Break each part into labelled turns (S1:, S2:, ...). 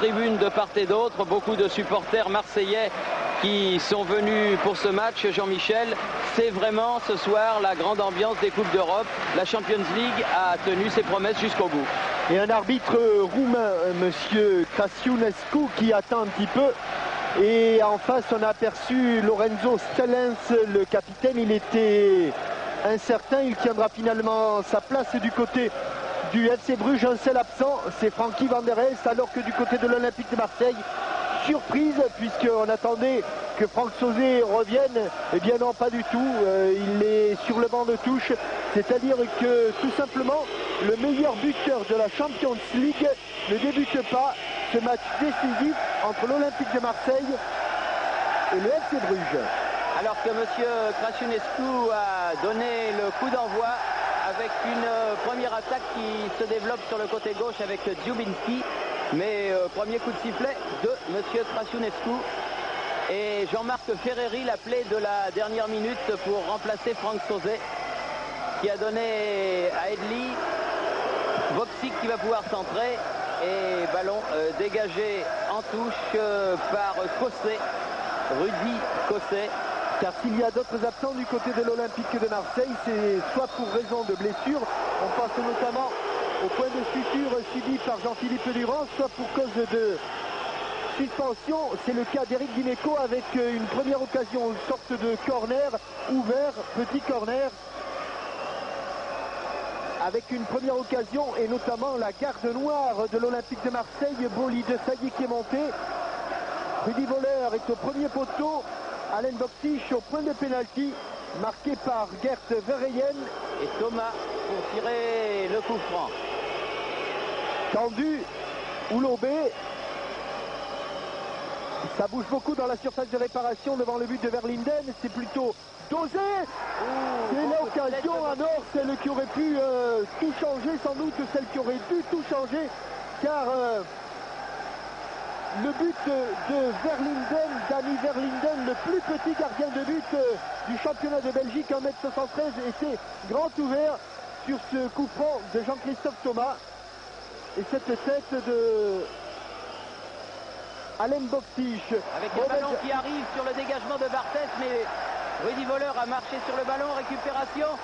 S1: tribunes de part et d'autre, beaucoup de supporters marseillais qui sont venus pour ce match. Jean-Michel, c'est vraiment ce soir la grande ambiance des Coupes d'Europe. La Champions League a tenu ses promesses jusqu'au bout.
S2: Et un arbitre roumain, monsieur Crăciunescu, qui attend un petit peu. Et en face, on a aperçu Lorenzo Stellens, le capitaine. Il était incertain, il tiendra finalement sa place du côté du FC Bruges. Un seul absent, c'est Frankie Van der Elst, alors que du côté de l'Olympique de Marseille, surprise, puisqu'on attendait que Franck Sauzet revienne. Eh bien non, pas du tout, il est sur le banc de touche, c'est-à-dire que tout simplement le meilleur buteur de la Champions League ne débute pas ce match décisif entre l'Olympique de Marseille et le FC Bruges.
S1: Alors que M. Crăciunescu a donné le coup d'envoi avec une première attaque qui se développe sur le côté gauche avec Dziubinski. Mais premier coup de sifflet de M. Crăciunescu. Et Jean-Marc Ferreri, l'appelé de la dernière minute pour remplacer Franck Sauzet, qui a donné à Edli. Voxic qui va pouvoir centrer. Et ballon dégagé en touche par Cossé, Rudy Cossé.
S2: Car s'il y a d'autres absents du côté de l'Olympique de Marseille, c'est soit pour raison de blessure, on pense notamment au point de suture subi par Jean-Philippe Durand, soit pour cause de suspension. C'est le cas d'Éric Dimeco avec une première occasion, une sorte de corner ouvert, petit corner, avec une première occasion et notamment la garde noire de l'Olympique de Marseille, Bolide Sailly qui est monté. Rudy Voller est au premier poteau, Alain Boksic au point de pénalty, marqué par Gert Verheyen.
S1: Et Thomas pour tirer le coup franc.
S2: Tendu, Oulobé. Ça bouge beaucoup dans la surface de réparation devant le but de Verlinden. C'est plutôt dosé. C'est l'occasion à Nord, celle qui aurait pu tout changer, sans doute celle qui aurait dû tout changer. Car le but de Verlinden, Dani Verlinden, le plus petit gardien de but du championnat de Belgique, 1m73, était grand ouvert sur ce coup franc de Jean-Christophe Thomas. Et cette tête de Alain Boksic.
S1: Avec le ballon qui arrive sur le dégagement de Barthès, mais Rudy Voller a marché sur le ballon, récupération.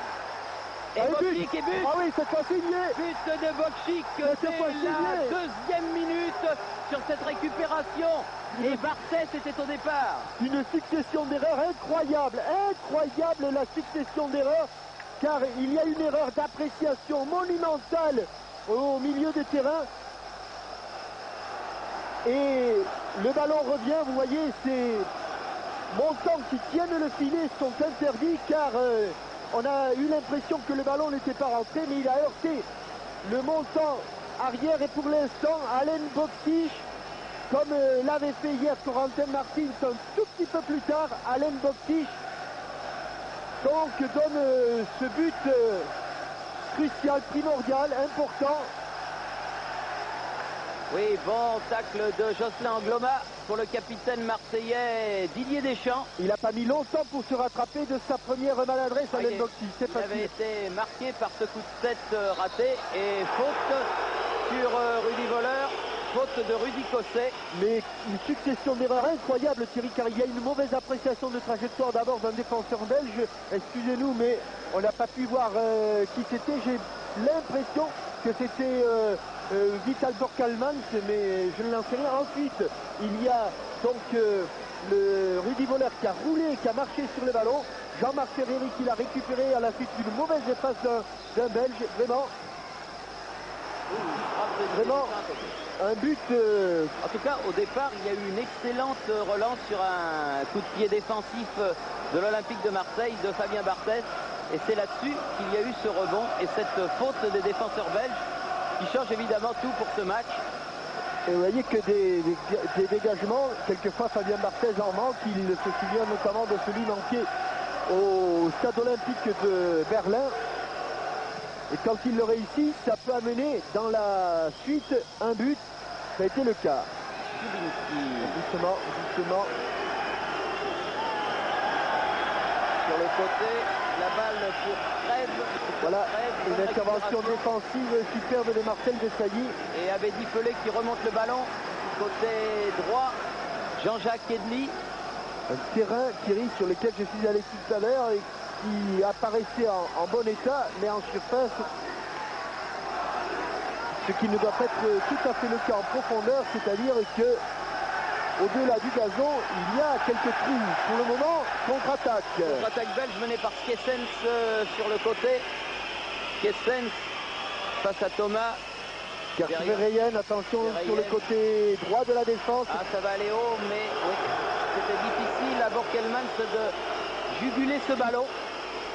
S1: Et Boksic et but.
S2: Ah oui, cette fois signé.
S1: But de Boksic, c'est la deuxième minute sur cette récupération. Et Barthès était au départ.
S2: Une succession d'erreurs incroyable, incroyable la succession d'erreurs, car il y a une erreur d'appréciation monumentale au milieu des terrains. Et le ballon revient, vous voyez, ces montants qui tiennent le filet sont interdits, car on a eu l'impression que le ballon n'était pas rentré, mais il a heurté le montant arrière. Et pour l'instant, Alain Boksic, comme l'avait fait hier Corentin Martins un tout petit peu plus tard, Alain Boksic donc donne ce but crucial, primordial, important.
S1: Oui, bon tacle de Jocelyn Angloma pour le capitaine marseillais Didier Deschamps.
S2: Il n'a pas mis longtemps pour se rattraper de sa première maladresse, Alain Boksic.
S1: Il avait été marqué par ce coup de tête raté et faute sur Rudy Voller, faute de Rudy Cossé.
S2: Mais une succession d'erreurs incroyable, Thierry, car il y a une mauvaise appréciation de trajectoire d'abord d'un défenseur belge. Excusez-nous, mais on n'a pas pu voir qui c'était. J'ai l'impression que c'était Vital Borkalmans, mais je ne l'en sais rien. Ensuite, il y a donc le Rudy Voller qui a roulé, qui a marché sur le ballon. Jean-Marc Ferreri qui l'a récupéré à la suite d'une mauvaise passe d'un Belge. Vraiment un but.
S1: En tout cas, au départ, il y a eu une excellente relance sur un coup de pied défensif de l'Olympique de Marseille, de Fabien Barthès. Et c'est là-dessus qu'il y a eu ce rebond et cette faute des défenseurs belges qui change évidemment tout pour ce match.
S2: Et vous voyez que des dégagements, quelquefois Fabien Barthez en manque. Il se souvient notamment de celui manqué au stade olympique de Berlin. Et quand il le réussit, ça peut amener dans la suite un but. Ça a été le cas. Justement.
S1: Sur le côté, la balle pour Trèves.
S2: Voilà, une intervention défensive superbe de Marcel Desailly.
S1: Et Abedi Pelé qui remonte le ballon. côté droit, Jean-Jacques Edli.
S2: Un terrain, Thierry, sur lequel je suis allé tout à l'heure et qui apparaissait en bon état, mais en surface, ce qui ne doit pas être tout à fait le cas en profondeur, c'est-à-dire que au-delà du gazon, il y a quelques trous. Pour le moment, contre-attaque.
S1: Contre-attaque belge menée par Skessens sur le côté. Skessens face à Thomas.
S2: Verheyen, attention sur le côté droit de la défense.
S1: Ah, ça va aller haut, mais oui, c'était difficile à Borkelmans de juguler ce ballon.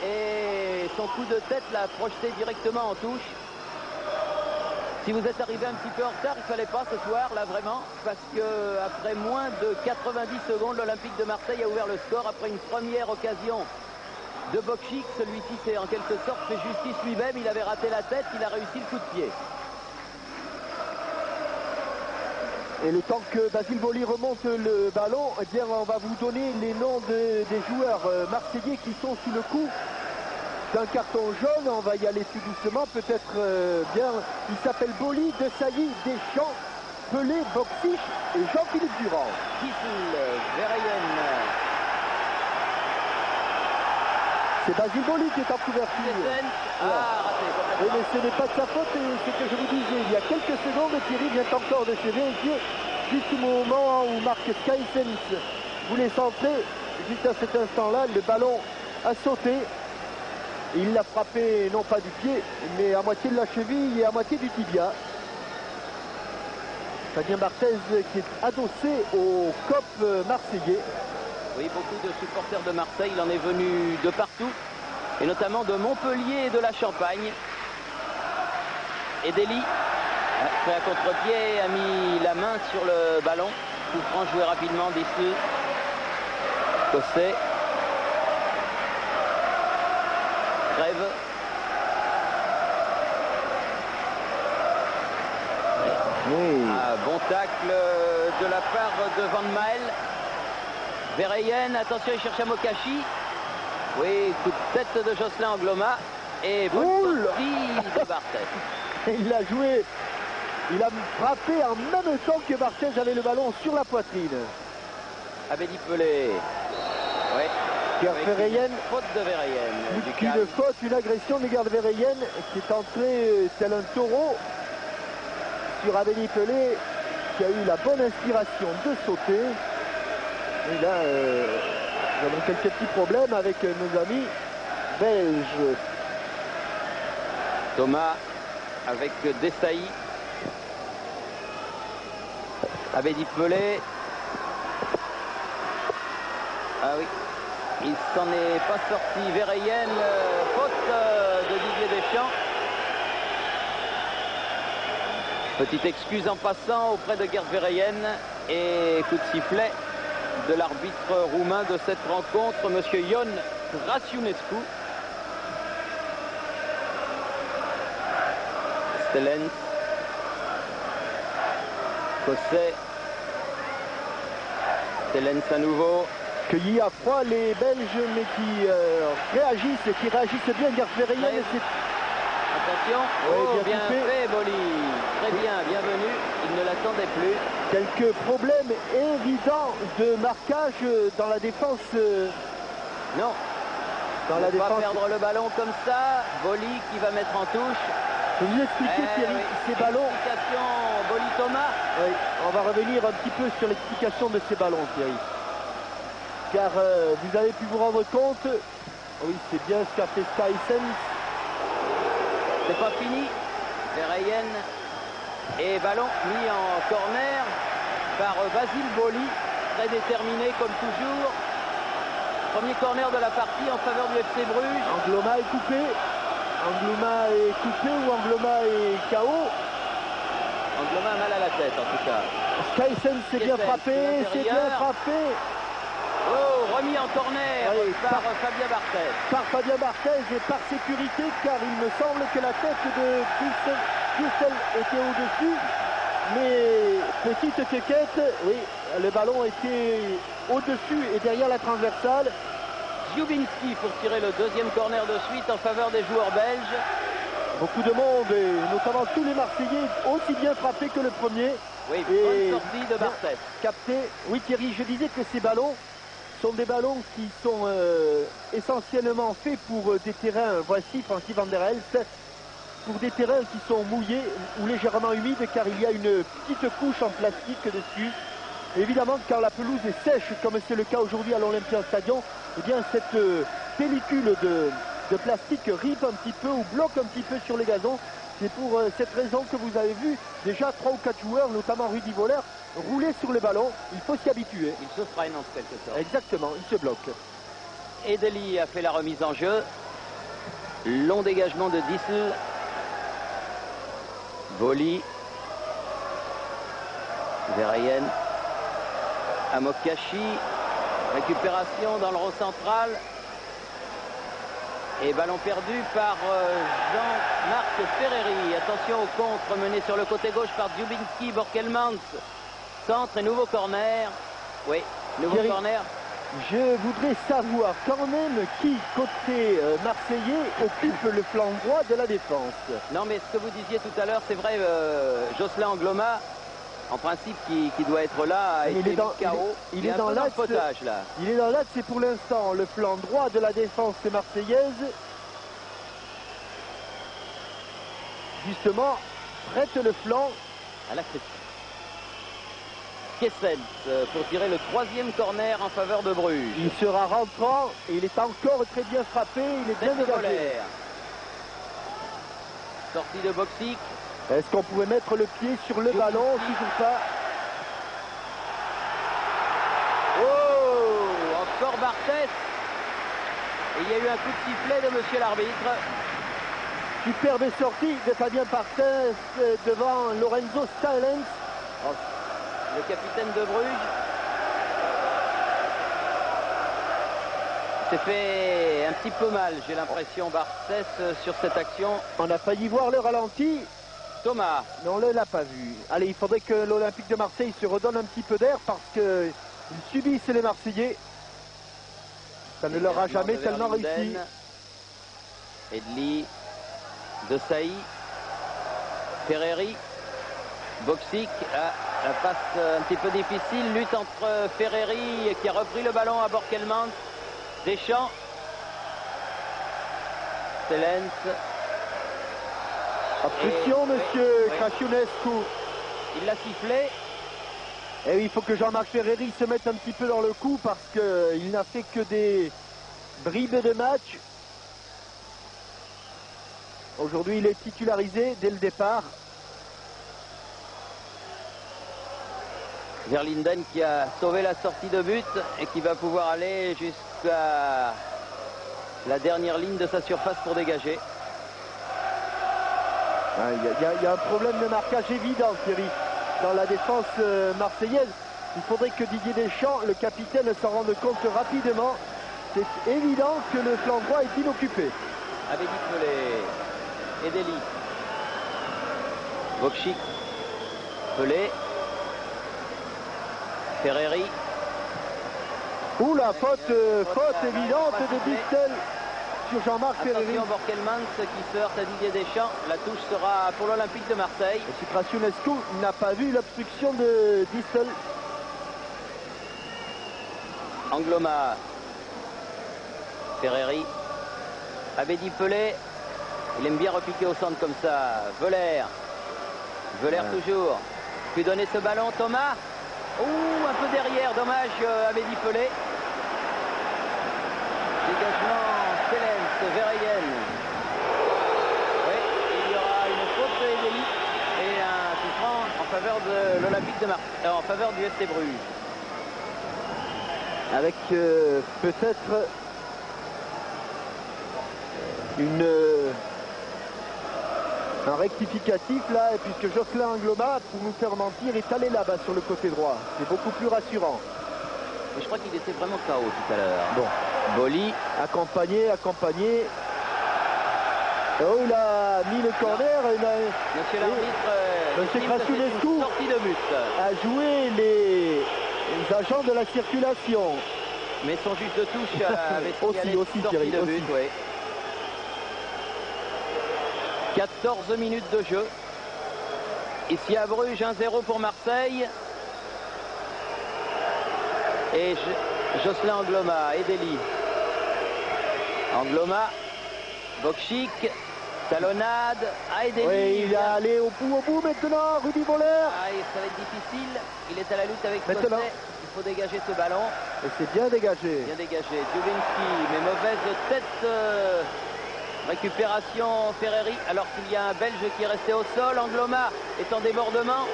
S1: Et son coup de tête l'a projeté directement en touche. Si vous êtes arrivé un petit peu en retard, il ne fallait pas ce soir, là vraiment, parce qu'après moins de 90 secondes, l'Olympique de Marseille a ouvert le score après une première occasion de Bokchik. Celui-ci s'est en quelque sorte fait justice lui-même, il avait raté la tête, il a réussi le coup de pied.
S2: Et le temps que Basile Boli remonte le ballon, eh bien, on va vous donner les noms des joueurs marseillais qui sont sous le coup d'un carton jaune. On va y aller tout doucement, peut-être bien. Il s'appelle Boli, Desailly, Deschamps, Pelé, Bokchik et Jean-Philippe Durand.
S1: Kissel, Verheyen.
S2: C'est Basile Boli qui est en couverture.
S1: Raté.
S2: Oui, mais ce n'est pas de sa faute, c'est ce que je vous disais. Il y a quelques secondes, Thierry vient encore de se vérifier, juste au moment où Marc Skessens voulait centrer. Juste à cet instant-là, le ballon a sauté. Il l'a frappé non pas du pied, mais à moitié de la cheville et à moitié du tibia. Fabien Barthez qui est adossé au COP marseillais.
S1: Oui, beaucoup de supporters de Marseille, il en est venu de partout, et notamment de Montpellier et de la Champagne. Edeli, fait à contre-pied, a mis la main sur le ballon. Coup franc joué rapidement d'Issu. Cosset. Trève.
S2: Oui.
S1: Bon tacle de la part de Van Mael. Verheyen, attention, il cherche à Mokashi. Oui, coup de tête de Jocelyn Angloma. Et bonne sortie de Barthez.
S2: Il l'a joué, il a frappé en même temps que Barthez avait le ballon sur la poitrine.
S1: Abedi Pelé. Oui.
S2: Verheyen.
S1: Faute de Verheyen.
S2: Une faute, une agression de Gerd Verheyen qui est entré tel un taureau sur Abedi Pelé qui a eu la bonne inspiration de sauter. Et là, nous avons quelques petits problèmes avec nos amis belges.
S1: Thomas avec Desailly. Abedi Pelé. Ah oui, il s'en est pas sorti. Verheyen, faute de Didier Deschamps. Petite excuse en passant auprès de Gerd Verheyen. Et coup de sifflet de l'arbitre roumain de cette rencontre, monsieur Ion Crăciunescu. Stellens, Cosset, Stellens à nouveau.
S2: Cueillis à froid les Belges, mais qui réagissent bien. Gerd Verheyen,
S1: attention, bien fait Boli, très bien, bienvenue, il ne l'attendait plus.
S2: Quelques problèmes évidents de marquage dans la défense.
S1: Non,
S2: dans la défense.
S1: Pas perdre le ballon comme ça. Boli qui va mettre en touche.
S2: Je vais vous expliquer, Thierry, ces ballons.
S1: Explication Boli Thomas.
S2: Oui, on va revenir un petit peu sur l'explication de ces ballons, Thierry. Car vous avez pu vous rendre compte, oui, c'est bien ce qu'a fait Skessens.
S1: C'est pas fini. Verheyen et ballon mis en corner par Basile Boli, très déterminé comme toujours. Premier corner de la partie en faveur du FC Bruges.
S2: Angloma est coupé. Angloma est coupé ou Angloma est KO.
S1: Angloma a mal à la tête en tout cas.
S2: Skessens c'est bien frappé, c'est bien frappé.
S1: Oh, remis en corner par Fabien Barthez.
S2: Par Fabien Barthez et par sécurité, car il me semble que la tête de Kissel était au-dessus. Mais petite quéquette, oui, le ballon était au-dessus et derrière la transversale.
S1: Dziubinski pour tirer le deuxième corner de suite en faveur des joueurs belges.
S2: Beaucoup de monde, et notamment tous les Marseillais, aussi bien frappés que le premier.
S1: Oui,
S2: Et
S1: bonne sortie de Barthès.
S2: Capté. Oui Thierry, je disais que ces ballons sont des ballons qui sont essentiellement faits pour des terrains, voici Frankie Van der Elst, pour des terrains qui sont mouillés ou légèrement humides car il y a une petite couche en plastique dessus. Et évidemment, quand la pelouse est sèche, comme c'est le cas aujourd'hui à l'Olympia Stadium, eh bien cette pellicule de plastique ripe un petit peu ou bloque un petit peu sur les gazons. C'est pour cette raison que vous avez vu déjà 3 ou 4 joueurs, notamment Rudy Voller, rouler sur les ballons. Il faut s'y habituer.
S1: Il se freine en quelque sorte.
S2: Exactement, il se bloque.
S1: Edeli a fait la remise en jeu. Long dégagement de Dissel. Boli. Verheyen. Amokachi. Récupération dans le rond central. Et ballon perdu par Jean-Marc Ferreri. Attention au contre mené sur le côté gauche par Dziubinski. Borkelmans. Centre et nouveau corner. Oui, nouveau
S2: Thierry,
S1: corner.
S2: je voudrais savoir quand même qui, côté marseillais, occupe le flanc droit de la défense.
S1: Non, mais ce que vous disiez tout à l'heure, c'est vrai, Jocelyn Angloma, en principe, qui doit être là, a été KO.
S2: Il est dans l'axe.
S1: Potage, là.
S2: Il est dans l'axe, c'est pour l'instant le flanc droit de la défense marseillaise. Justement, prête le flanc.
S1: À la critique. Kessels pour tirer le 3e corner en faveur de Bruges.
S2: Il sera rentrant et il est encore très bien frappé. Il est bien dégagé.
S1: Voller. Sortie de Boxic.
S2: Est-ce qu'on pouvait mettre le pied sur le ballon? Toujours pas.
S1: Oh, encore Barthès. Et il y a eu un coup de sifflet de monsieur l'arbitre.
S2: Superbe sortie de Fabien Barthès devant Lorenzo Stalens.
S1: Le capitaine de Bruges s'est fait un petit peu mal, j'ai l'impression, Barthès, sur cette action.
S2: On a failli voir le ralenti.
S1: Thomas.
S2: Mais on ne l'a pas vu. Allez, il faudrait que l'Olympique de Marseille se redonne un petit peu d'air parce qu'ils subissent les Marseillais. Ça ne leur a jamais tellement réussi.
S1: Edli, De Sailly, Ferreri, Boxic, la passe un petit peu difficile, lutte entre Ferreri qui a repris le ballon à Borkelmans, Deschamps, Stelens.
S2: Obstruction, monsieur Krasiunescu.
S1: Il l'a sifflé.
S2: Et oui, il faut que Jean-Marc Ferreri se mette un petit peu dans le coup parce qu'il n'a fait que des bribes de match. Aujourd'hui, il est titularisé dès le départ.
S1: Verlinden qui a sauvé la sortie de but et qui va pouvoir aller jusqu'à la dernière ligne de sa surface pour dégager.
S2: Il y a un problème de marquage évident, Thierry, dans la défense marseillaise. Il faudrait que Didier Deschamps, le capitaine, s'en rende compte rapidement. C'est évident que le flanc droit est inoccupé.
S1: Avec Pelé, Edeli, Boxic, Pelé, Ferreri.
S2: Ouh, la faute évidente de Distel sur Jean-Marc Ferreri.
S1: Attention, Borkelmans qui se heurte à Didier Deschamps. La touche sera pour l'Olympique de Marseille.
S2: Et Krasiunescu n'a pas vu l'obstruction de Distel.
S1: Angloma, Ferreri, Abedi Pelé. Il aime bien repiquer au centre comme ça. Voller toujours. Puis donner ce ballon, Thomas. Ouh, un peu derrière, dommage, Abedi Pelé. Dégagement, Stelens, Verheyen. Oui, il y aura une faute de Edeli et un coup franc en faveur de l'Olympique de Marseille, en faveur du FC Bruges.
S2: Avec peut-être un rectificatif là, puisque Jocelyn Angloma, pour nous faire mentir, est allé là-bas sur le côté droit. C'est beaucoup plus rassurant.
S1: Mais je crois qu'il était vraiment KO tout à l'heure.
S2: Bon.
S1: Boli.
S2: Accompagné. Oh, il a mis le corner.
S1: Monsieur l'arbitre,
S2: Monsieur Krasiunescu
S1: sortie de but.
S2: A joué les agents de la circulation.
S1: Mais son juge de touche avait signalé
S2: aussi,
S1: sortie
S2: Thierry,
S1: de but. Oui. 14 minutes de jeu. Ici à Bruges, 1-0 pour Marseille. Et Jocelyn Angloma, Edeli. Angloma, Bokchik, talonnade, Edeli.
S2: Oui, il est allé au bout maintenant, Rudy Voller.
S1: Ah, ça va être difficile. Il est à la lutte avec Cosset.
S2: Maintenant.
S1: Il faut dégager ce ballon.
S2: Et c'est bien dégagé.
S1: Bien dégagé. Dubinski, mais mauvaise tête. Récupération Ferreri, alors qu'il y a un Belge qui est resté au sol. Angloma est en débordement.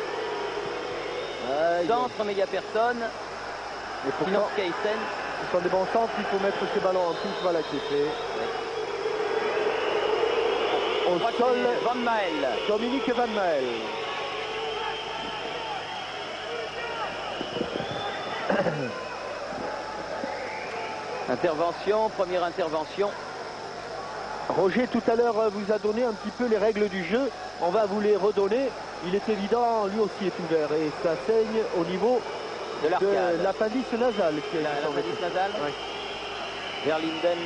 S1: Centre, mais il n'y a personne.
S2: Et
S1: Sinon,
S2: pourtant,
S1: Kaysen.
S2: ce sont des bons centres, il faut mettre ces ballons en touche, voilà qui est fait.
S1: On
S2: Au
S1: croit que
S2: sol,
S1: c'est Van Mael.
S2: Dominique Van Mael.
S1: Intervention, première intervention.
S2: Roger tout à l'heure vous a donné un petit peu les règles du jeu. On va vous les redonner. Il est évident, lui aussi est ouvert et ça saigne au niveau
S1: De l'arcade.
S2: l'appendice nasal.
S1: L'appendice nasal.
S2: Ouais.
S1: Verlinden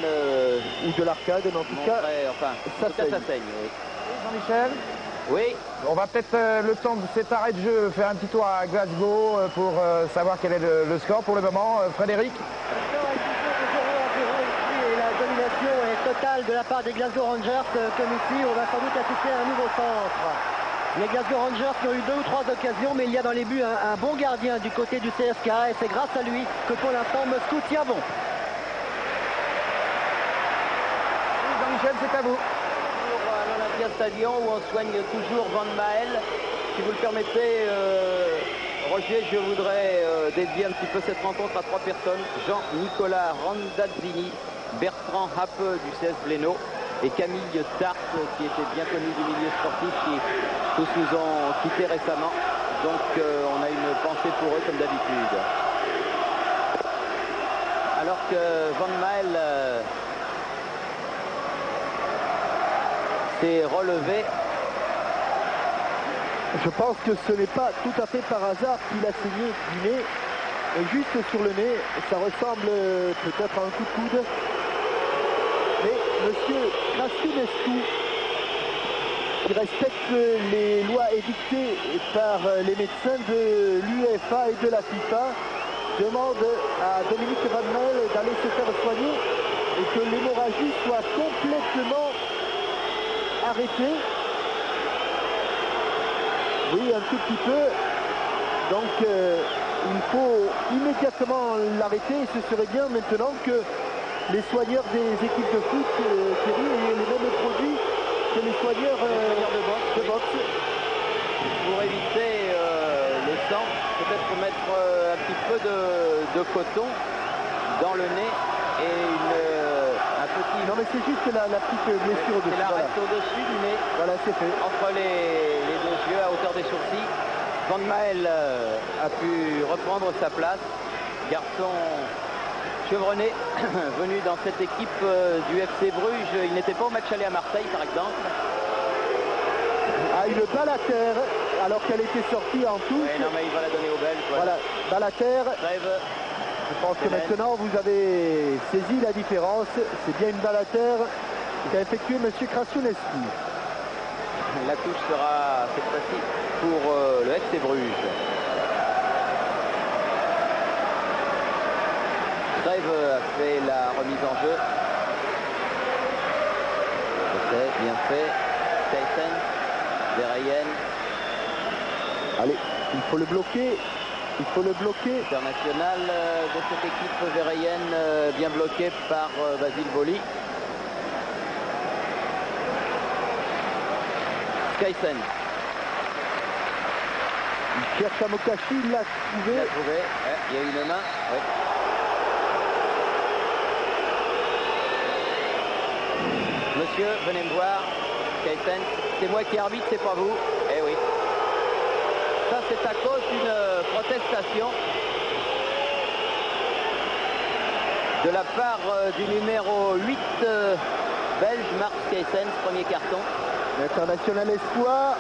S2: Ou de l'arcade, mais en tout cas,
S1: enfin,
S2: ça
S1: en tout cas, ça
S2: saigne.
S1: saigne. Oui.
S3: Jean-Michel,
S1: Oui.
S3: on va peut-être le temps de cet arrêt de jeu faire un petit tour à Glasgow pour savoir quel est le score pour le moment. Frédéric?
S4: Et la domination est totale de la part des Glasgow Rangers, comme ici on va sans doute assister à un nouveau centre. Les Glasgow Rangers ont eu 2 ou 3 occasions, mais il y a dans les buts un bon gardien du côté du CSK et c'est grâce à lui que pour l'instant Moscou tient bon.
S3: Jean-Michel, c'est à vous.
S1: À l'Olympia Stadium où on soigne toujours Van Mael. Si vous le permettez, Roger, je voudrais dédier un petit peu cette rencontre à 3 personnes. Jean-Nicolas Randazzini, Bertrand Happe du CS Blénaud et Camille Tarte, qui était bien connu du milieu sportif, qui tous nous ont quittés récemment. Donc on a une pensée pour eux comme d'habitude. Alors que Van Mael s'est relevé.
S2: je pense que ce n'est pas tout à fait par hasard qu'il a saigné du nez. Et juste sur le nez, ça ressemble peut-être à un coup de coude. Mais monsieur Krasiunescu, qui respecte les lois édictées par les médecins de l'UEFA et de la FIFA, demande à Dominique Van Mael d'aller se faire soigner et que l'hémorragie soit complètement arrêtée. Oui, un tout petit peu. Donc il faut immédiatement l'arrêter et ce serait bien maintenant que les soigneurs des équipes de foot, Thierry, aient les mêmes produits que les soigneurs de boxe.
S1: Pour éviter le sang, peut-être mettre un petit peu de coton dans le nez et un petit...
S2: Non mais c'est juste la petite blessure
S1: C'est
S2: au-dessus.
S1: la
S2: Voilà.
S1: reste au-dessus du nez,
S2: Voilà, c'est fait.
S1: entre les 2 yeux, à hauteur des sourcils. Van Mael a pu reprendre sa place. Garçon chevronné, venu dans cette équipe du FC Bruges. Il n'était pas au match aller à Marseille, par exemple.
S2: Ah, une balle à terre, alors qu'elle était sortie en touche.
S1: Oui, non, mais il va la donner au Belge.
S2: Voilà, balle à terre.
S1: Trêve.
S2: Je pense que maintenant vous avez saisi la différence. C'est bien une balle à terre qu'a effectué M. Krasiunescu.
S1: La touche sera cette fois-ci pour le FC Bruges. Trêve a fait la remise en jeu. C'est bien fait. Tyson, Verheyen.
S2: Allez, il faut le bloquer. Il faut le bloquer.
S1: International de cette équipe Verheyen, bien bloqué par Basile Boli. Skysen.
S2: Il cherche à Mokashi, il l'a
S1: Il
S2: trouvé.
S1: a trouvé. Ouais, il y a une main. Ouais. Monsieur, venez me voir. Skysen. C'est moi qui arbitre, c'est pas vous. Eh oui. Ça, c'est à cause d'une protestation de la part du numéro 8 belge, Marc Skysen, premier carton.
S2: L'international espoir.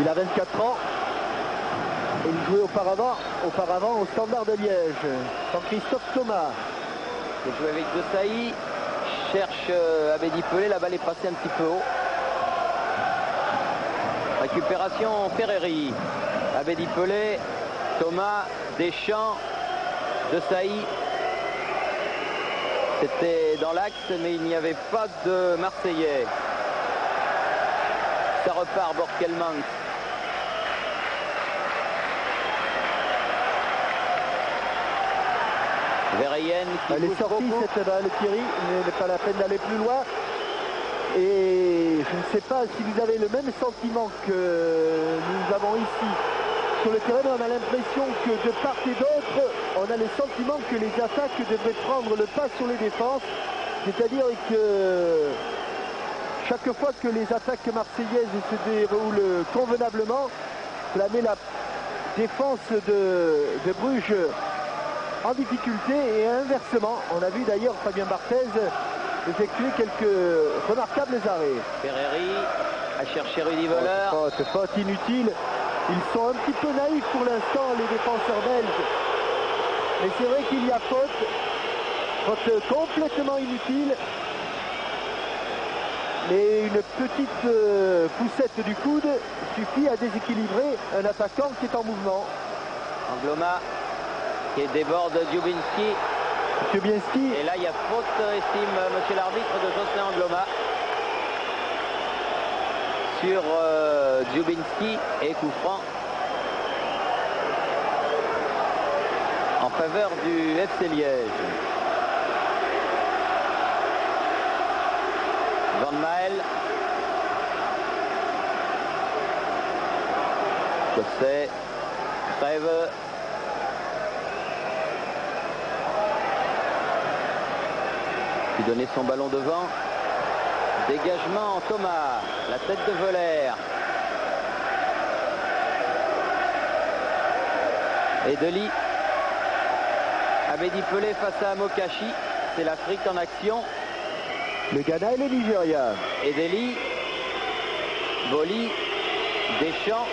S2: Il a 24 ans. Et il jouait auparavant au Standard de Liège. Jean-Christophe Thomas.
S1: Il joue avec De Sailly. Cherche Abedi Pelé. La balle est passée un petit peu haut. Récupération Ferreri. Abedi Pelé, Thomas, Deschamps, De Sailly. C'était dans l'axe, mais il n'y avait pas de Marseillais. Ça repart, Borkelmans. Verheyen qui
S2: Elle est
S1: pousse
S2: sortie
S1: beaucoup.
S2: cette balle, Thierry, mais il n'est pas la peine d'aller plus loin. Et je ne sais pas si vous avez le même sentiment que nous avons ici sur le terrain, mais on a l'impression que de part et d'autre, on a le sentiment que les attaques devraient prendre le pas sur les défenses. C'est-à-dire que chaque fois que les attaques marseillaises se déroulent convenablement, cela met la défense de Bruges en difficulté et inversement. On a vu d'ailleurs Fabien Barthez effectuer quelques remarquables arrêts.
S1: Ferreri a cherché Rudy Voller.
S2: Faute inutile. Ils sont un petit peu naïfs pour l'instant, les défenseurs belges. Mais c'est vrai qu'il y a faute. Faute complètement inutile. Mais une petite poussette du coude suffit à déséquilibrer un attaquant qui est en mouvement.
S1: Angloma qui déborde Dziubinski.
S2: Dziubinski.
S1: Et là, il y a faute, estime monsieur l'arbitre, de Jocelyn Angloma sur Dziubinski et coup franc en faveur du FC Liège. Van Mael. Cosset. Trèves. Qui donnait son ballon devant. Dégagement Thomas. La tête de Voller. Et Deli. Abedi Pelé face à Mokashi. C'est l'Afrique en action.
S2: Le Ghana et le Nigeria.
S1: Edeli, Boli, Deschamps.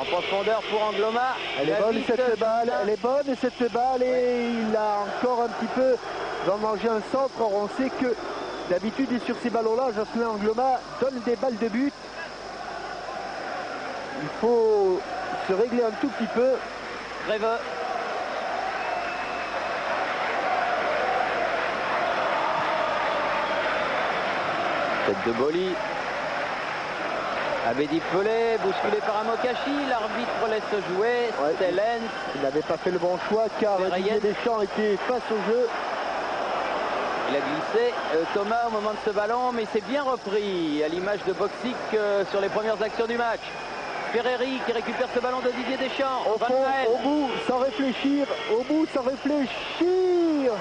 S1: En profondeur pour Angloma.
S2: Elle est bonne cette balle, elle est bonne cette balle et il a encore un petit peu d'en manger un centre. Or on sait que d'habitude sur ces ballons-là, Jocelyn Angloma donne des balles de but. Il faut se régler un tout petit peu.
S1: Trèves. Tête de Boli. Abedi Pelé, bousculé par Amokachi. L'arbitre laisse jouer.
S2: Ouais,
S1: Stellens.
S2: Il n'avait pas fait le bon choix car Didier Deschamps était face au jeu.
S1: Il a glissé. Thomas au moment de ce ballon, mais il s'est bien repris à l'image de Boxic sur les premières actions du match. Ferreri qui récupère ce ballon de Didier Deschamps.
S2: Au fond, au bout, sans réfléchir. Au bout, sans réfléchir.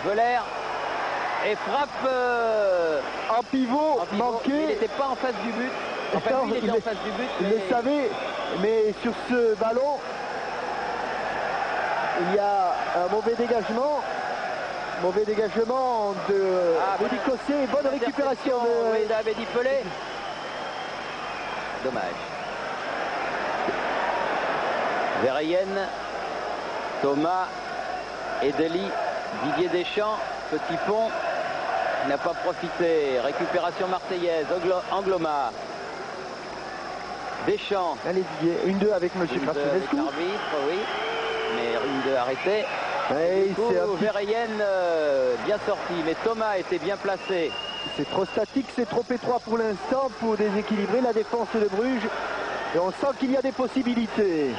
S1: Voller. Et frappe
S2: en pivot, manqué.
S1: Il n'était pas en face du but. Enfin, lui, il était en face du but.
S2: Il le savait, mais sur ce ballon, il y a un mauvais dégagement. Mauvais dégagement de Abedi Cosset. Bonne récupération
S1: d'Abedi Pelé. Dommage. Verheyen, Thomas, Edeli, Didier Deschamps, petit pont. N'a pas profité. Récupération marseillaise. Angloma. Deschamps.
S2: Allez Didier, 1-2 avec M. Krasinescu.
S1: L'arbitre, oui. Mais 1-2 arrêté. Verheyen bien sorti. Mais Thomas était bien placé.
S2: C'est trop statique, c'est trop étroit pour l'instant pour déséquilibrer la défense de Bruges. Et on sent qu'il y a des possibilités.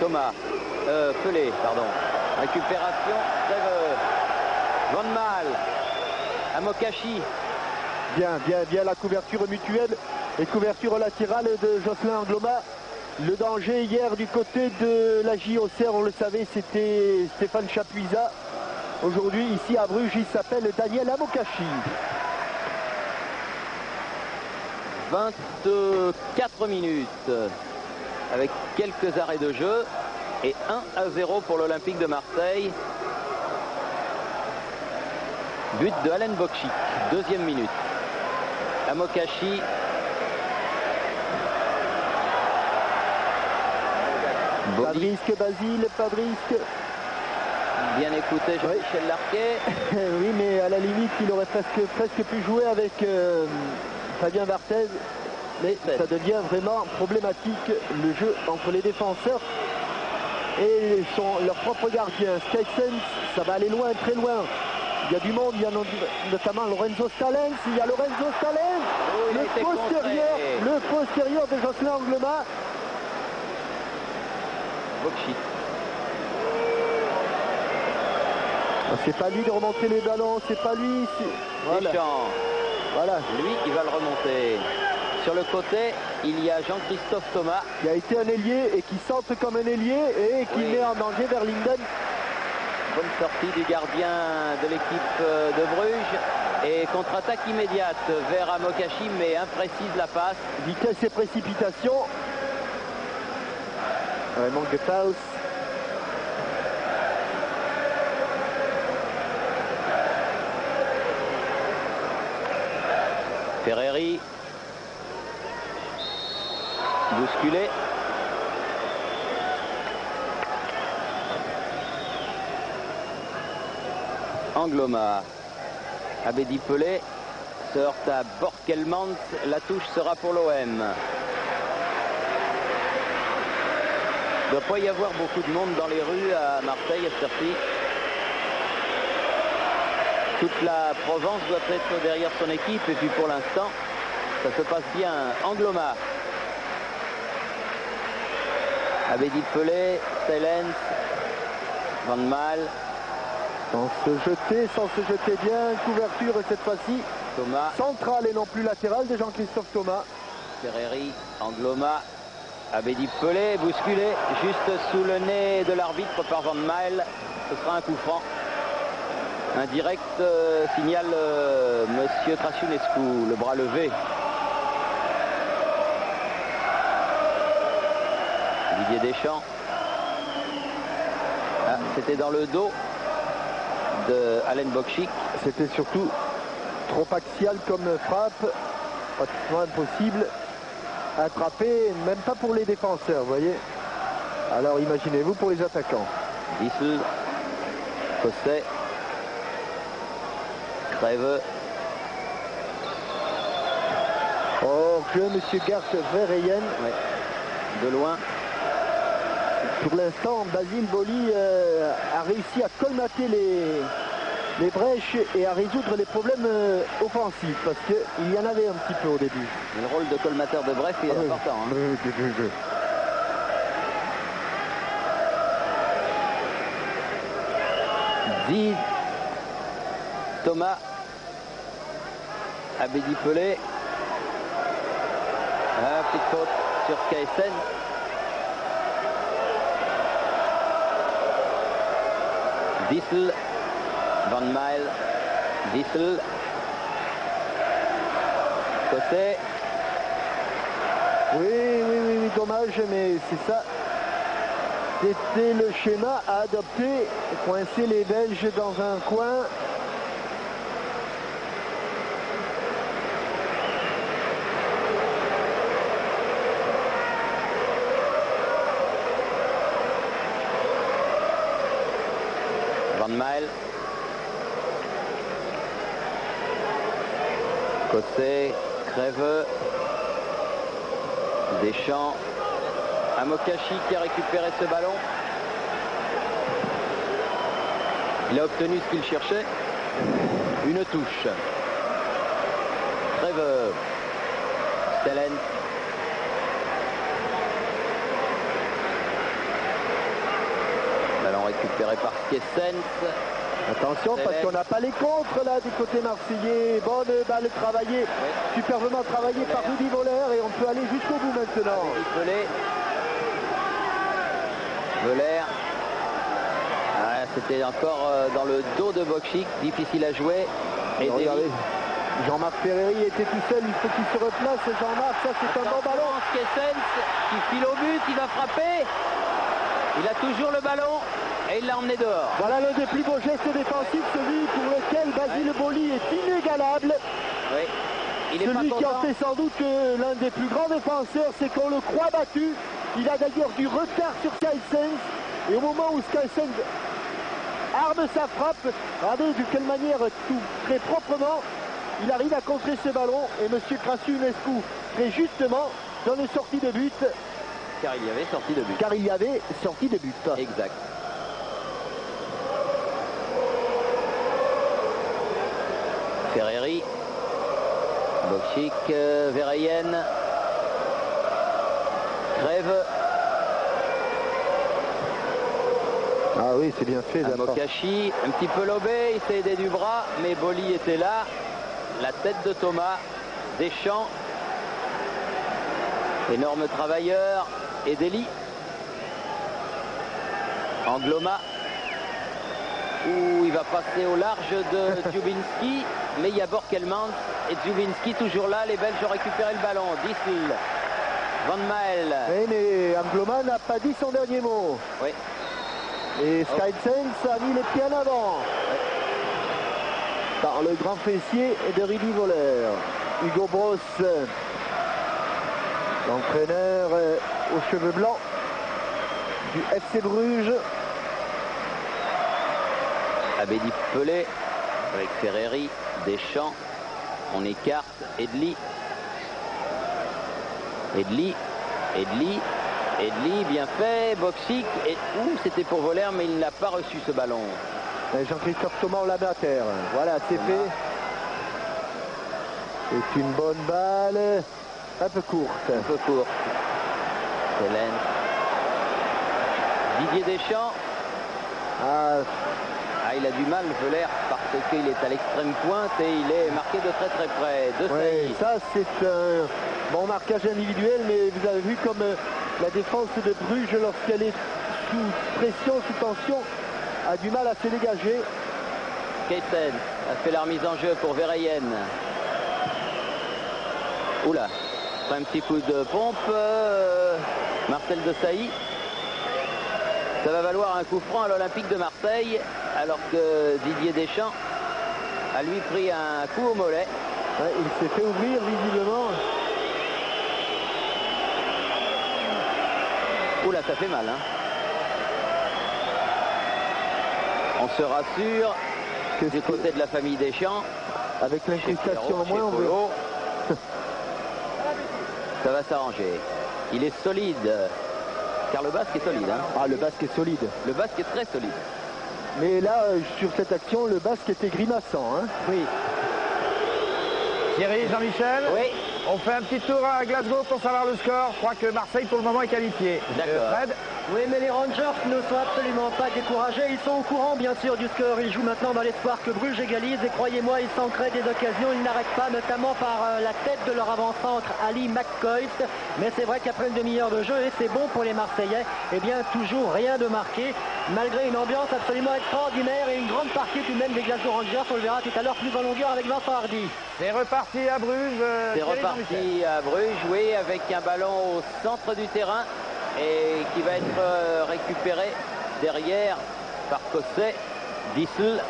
S1: Thomas. Pelé, pardon. Récupération. Van Mael. Amokachi.
S2: Bien la couverture mutuelle et couverture latérale de Jocelyn Angloma. Le danger hier du côté de la JOCR, on le savait, c'était Stéphane Chapuisat. Aujourd'hui, ici à Bruges, il s'appelle Daniel Amokachi.
S1: 24 minutes avec quelques arrêts de jeu et 1-0 pour l'Olympique de Marseille. But de Alen Bokchik, deuxième minute. Amokachi.
S2: Pas de risque, Basile, pas de risque.
S1: Bien écouté Jean-Michel Larquet.
S2: Oui, mais à la limite, il aurait presque pu jouer avec Fabien Barthez. Mais ça devient vraiment problématique, le jeu entre les défenseurs et leur propre gardien. Skysense, ça va aller loin, très loin. Il y a du monde, il y a notamment Lorenzo Stalens. Il y a Lorenzo Stalens, le postérieur de Jocelyn Angloma.
S1: Bokchik.
S2: C'est pas lui de remonter les ballons, c'est pas lui.
S1: Voilà. Deschamps.
S2: Voilà.
S1: Lui, il va le remonter. Sur le côté, il y a Jean-Christophe Thomas.
S2: Qui a été un ailier et qui centre comme un ailier et qui met en danger vers Linden.
S1: Bonne sortie du gardien de l'équipe de Bruges. Et contre-attaque immédiate vers Amokachi, mais imprécise la passe.
S2: Vitesse et précipitation. Ouais, manque de passe.
S1: Ferreri. Bousculé. Angloma. Abedi Pelé se heurte à Borkelmans. La touche sera pour l'OM. Il ne doit pas y avoir beaucoup de monde dans les rues à Marseille à cette heure-ci. Toute la Provence doit être derrière son équipe et puis pour l'instant ça se passe bien. Angloma. Abedi Pelé, Stelens, Van Mal.
S2: Sans se jeter bien, couverture cette fois-ci.
S1: Thomas.
S2: Centrale et non plus latérale de Jean-Christophe Thomas.
S1: Ferreri, Angloma, Abedi Pelé, bousculé juste sous le nez de l'arbitre par Van Mal. Ce sera un coup franc. Un direct signale Monsieur Krasiunescu, le bras levé. Didier Deschamps. Ah, c'était dans le dos de Alen Bokchik.
S2: C'était surtout trop axial comme frappe, pratiquement impossible à attraper, même pas pour les défenseurs, vous voyez. Alors imaginez-vous pour les attaquants.
S1: Wissel, Cosset, Crève.
S2: Hors-jeu, monsieur Gart Verheyen.
S1: Ouais. De loin.
S2: Pour l'instant, Basile Boli a réussi à colmater les brèches et à résoudre les problèmes offensifs, parce qu'il y en avait un petit peu au début.
S1: Le rôle de colmateur de brèche est important. Hein. Zid, Thomas, Abedi Pelé. Petite faute sur KSN. Wissel, Van Mal, Wissel, Cosset.
S2: Oui, dommage, mais c'est ça. C'était le schéma à adopter, coincer les Belges dans un coin.
S1: Van Mal, Cosset, Crève, Deschamps, Amokachi qui a récupéré ce ballon. Il a obtenu ce qu'il cherchait, une touche. Crève, Stelens. Ballon récupéré par Skessens.
S2: Attention parce qu'on n'a pas les contres là du côté marseillais. Bonne balle travaillée, superbement travaillée par Rudy Voller et on peut aller jusqu'au bout maintenant.
S1: Voller. Ah, c'était encore dans le dos de Bokchik, difficile à jouer. Et
S2: regardez, Jean-Marc Ferreri était tout seul, il faut qu'il se replace. Jean-Marc, ça c'est un bon ballon.
S1: Skessens qui file au but, il va frapper. Il a toujours le ballon et il l'a emmené dehors.
S2: Voilà l'un des plus beaux gestes défensifs, celui pour lequel Basile Boli est inégalable.
S1: Oui. Il est
S2: celui
S1: pas
S2: qui en
S1: content.
S2: fait sans doute l'un des plus grands défenseurs, c'est qu'on le croit battu. Il a d'ailleurs du retard sur Skysens. Et au moment où Skysens arme sa frappe. Regardez de quelle manière, tout très proprement, il arrive à contrer ce ballon. Et M. Krasiunescu, très justement, donne une sortie de but.
S1: Car il y avait sortie de but.
S2: Car il y avait sortie de but.
S1: Exact. Ferreri, Bokšík, Vereyen, Grève.
S2: Ah oui, c'est bien fait.
S1: Amokachi, un petit peu lobé, il s'est aidé du bras, mais Boli était là. La tête de Thomas, Deschamps, énorme travailleur, et Deli. Angloma, où il va passer au large de Dziubinski, mais il y a Borkelmans et Dziubinski toujours là. Les Belges ont récupéré le ballon. Dissel, Van Mael.
S2: Oui, mais Angloma n'a pas dit son dernier mot.
S1: Oui.
S2: Et Skysense a mis les pieds en avant. Par le grand fessier de Rudy Voller. Hugo Bross, l'entraîneur aux cheveux blancs du FC Bruges.
S1: Abedi Pelé avec Ferreri, Deschamps. On écarte Edli. Edli, bien fait. Bokšík. Et c'était pour Voller, mais il n'a pas reçu ce ballon.
S2: Jean-Christophe Thomas, on la met à terre. Voilà, c'est fait. C'est une bonne balle. Un peu courte.
S1: Un peu courte. Hélène. Didier Deschamps. Il a du mal, Voller, parce qu'il est à l'extrême pointe et il est marqué de très très près.
S2: Oui, ça c'est un bon marquage individuel, mais vous avez vu comme la défense de Bruges, lorsqu'elle est sous pression, sous tension, a du mal à se dégager.
S1: Keiten a fait la remise en jeu pour Vereyen. Oula, un petit coup de pompe. Marcel Desailly. Ça va valoir un coup franc à l'Olympique de Marseille, alors que Didier Deschamps a lui pris un coup au mollet.
S2: Ouais, il s'est fait ouvrir visiblement.
S1: Oula, ça fait mal, hein. On se rassure du côté de la famille Deschamps.
S2: Avec l'incrustation en moins, on veut.
S1: Ça va s'arranger. Il est solide. Car le basque est solide. Hein.
S2: Ah, le basque est solide.
S1: Le basque est très solide.
S2: Mais là, sur cette action, le basque était grimaçant. Hein.
S1: Oui.
S3: Thierry, Jean-Michel.
S1: Oui.
S3: On fait un petit tour à Glasgow pour savoir le score. Je crois que Marseille, pour le moment, est qualifié.
S1: D'accord.
S3: Fred.
S4: Oui, mais les Rangers ne sont absolument pas découragés. Ils sont au courant, bien sûr, du score. Ils jouent maintenant dans l'espoir que Bruges égalise. Et croyez-moi, ils s'en créent des occasions. Ils n'arrêtent pas, notamment par la tête de leur avant-centre, Ali McCoy. Mais c'est vrai qu'après une demi-heure de jeu, et c'est bon pour les Marseillais, eh bien, toujours rien de marqué. Malgré une ambiance absolument extraordinaire et une grande partie tout de même des Glasgow Rangers. On le verra tout à l'heure plus en longueur avec Vincent Hardy.
S3: C'est reparti à Bruges.
S1: C'est reparti à Bruges, oui, avec un ballon au centre du terrain. Et qui va être récupéré derrière par Cosset, Dissel.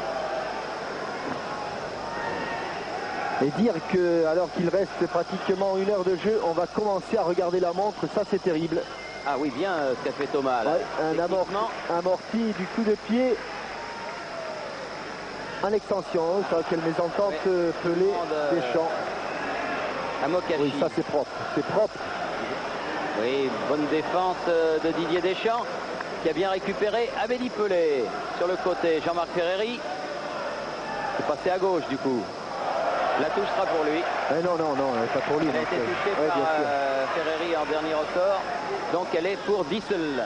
S2: Et dire que alors qu'il reste pratiquement une heure de jeu, on va commencer à regarder la montre, ça c'est terrible.
S1: Ah oui, bien ce qu'a fait Thomas. Là.
S2: Ouais, un amorti du coup de pied en extension, ça quelle mésentente Pelé, Deschamps.
S1: Amokachi.
S2: Oui, ça c'est propre, c'est propre.
S1: Oui, bonne défense de Didier Deschamps qui a bien récupéré Abedi Pelé sur le côté. Jean-Marc Ferreri est passé à gauche du coup. La touche sera pour lui.
S2: Non, pas pour lui.
S1: Elle a été touchée par Ferreri en dernier ressort. Donc elle est pour Dissel.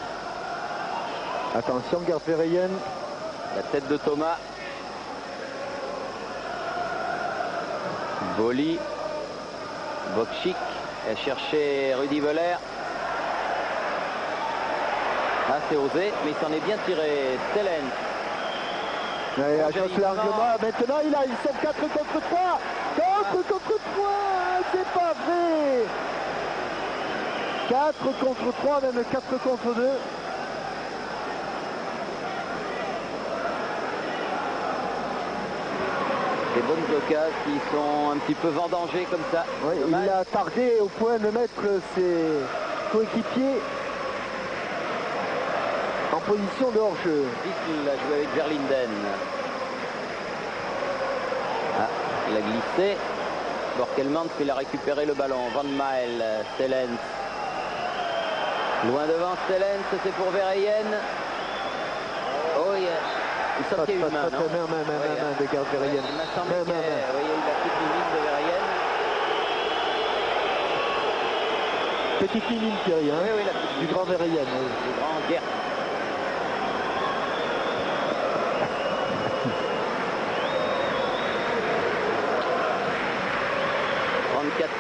S2: Attention, garde Vereyen.
S1: La tête de Thomas. Boli. Bokšík a cherché Rudy Voller. Ah, c'est osé, mais il s'en est bien tiré. Stelen.
S2: Maintenant, il a 4 contre 3. 4 contre 3, c'est pas vrai. 4 contre 3, même 4 contre 2.
S1: Des bonnes occasions qui sont un petit peu vendangées comme ça.
S2: Oui, il a tardé au point de mettre ses coéquipiers en position de hors-jeu.
S1: Il a joué avec Verlinden. Ah, il a glissé. Borkelmans, il a récupéré le ballon. Van Mael, Stellens. Loin devant Stellens, c'est pour Verheyen. Oh, il y a une sortie humaine.
S2: Main de Gerd Verheyen.
S1: Il m'a semblé qu'il y a eu la petite limite de Verheyen.
S2: Petite limite, Thierry, hein,
S1: Oui, la petite
S2: du grand Verheyen. Oui.
S1: Du grand Gerd.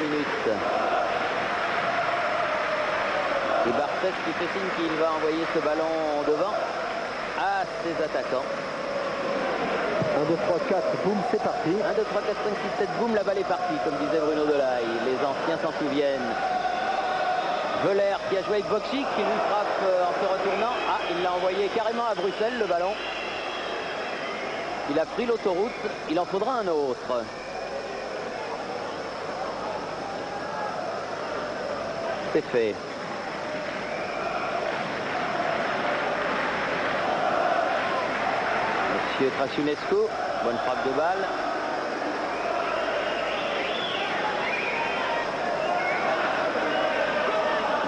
S1: Minutes. Et Barthez qui fait signe qu'il va envoyer ce ballon devant à ses attaquants.
S2: 1, 2, 3, 4, boum, c'est parti.
S1: 1, 2, 3, 4, 5, 6, 7, boum, la balle est partie, comme disait Bruno Delaï. Les anciens s'en souviennent. Veuler qui a joué avec Boksic, qui lui frappe en se retournant. Ah, il l'a envoyé carrément à Bruxelles, le ballon. Il a pris l'autoroute, il en faudra un autre. C'est fait. Monsieur Krasiunescu, bonne frappe de balle.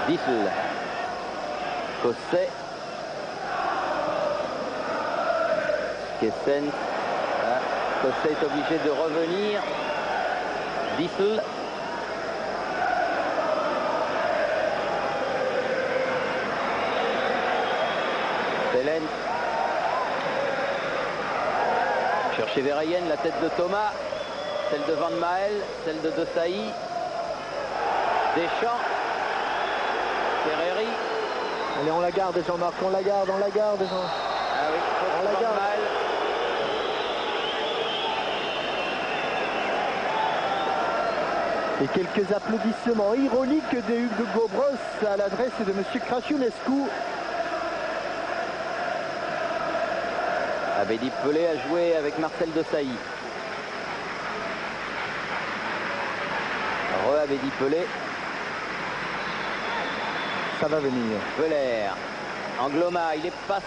S1: Dissel. Cosset. Kessens. Ah, Cosset est obligé de revenir. Dissel. Chercher Verheyen, la tête de Thomas, celle de Van Mael, celle de Desailly, Deschamps, Ferreri.
S2: Allez, on la garde, Jean-Marc, on la garde, Jean.
S1: Ah oui,
S2: on la
S1: Van
S2: garde.
S1: Mael.
S2: Et quelques applaudissements ironiques de Hugo Bross à l'adresse de M. Krasiunescu.
S1: Abedi Pelé a joué avec Marcel Desailly. Abedi Pelé.
S2: Ça va venir.
S1: Veuler. Angloma, il est passé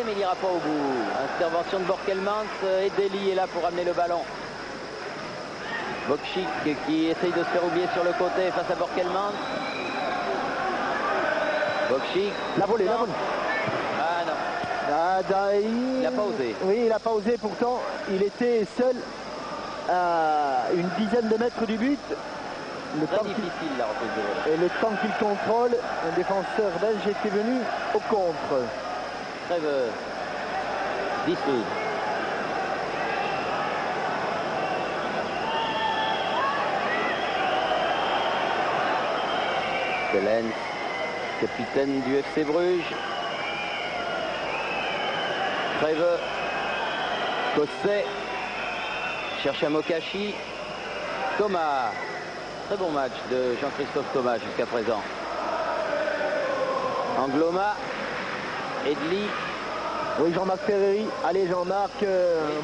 S1: mais il n'ira pas au bout. Intervention de Borkelmans et Dely est là pour amener le ballon. Boksic qui essaye de se faire oublier sur le côté face à Borkelmans. Boksic.
S2: La volée, la volée.
S1: Ah non.
S2: Il
S1: n'a pas osé.
S2: Oui, il n'a pas osé, pourtant il était seul à une dizaine de mètres du but.
S1: Très difficile la reprise de volée.
S2: Et le temps qu'il contrôle, un défenseur belge était venu au contre.
S1: Trève. Dissel. Stellens, capitaine du FC Bruges. Trève. Cosset. Cherche à Mokashi. Thomas. Très bon match de Jean-Christophe Thomas jusqu'à présent. Angloma. Edli.
S2: Oui, Jean-Marc Ferreri. Allez, Jean-Marc,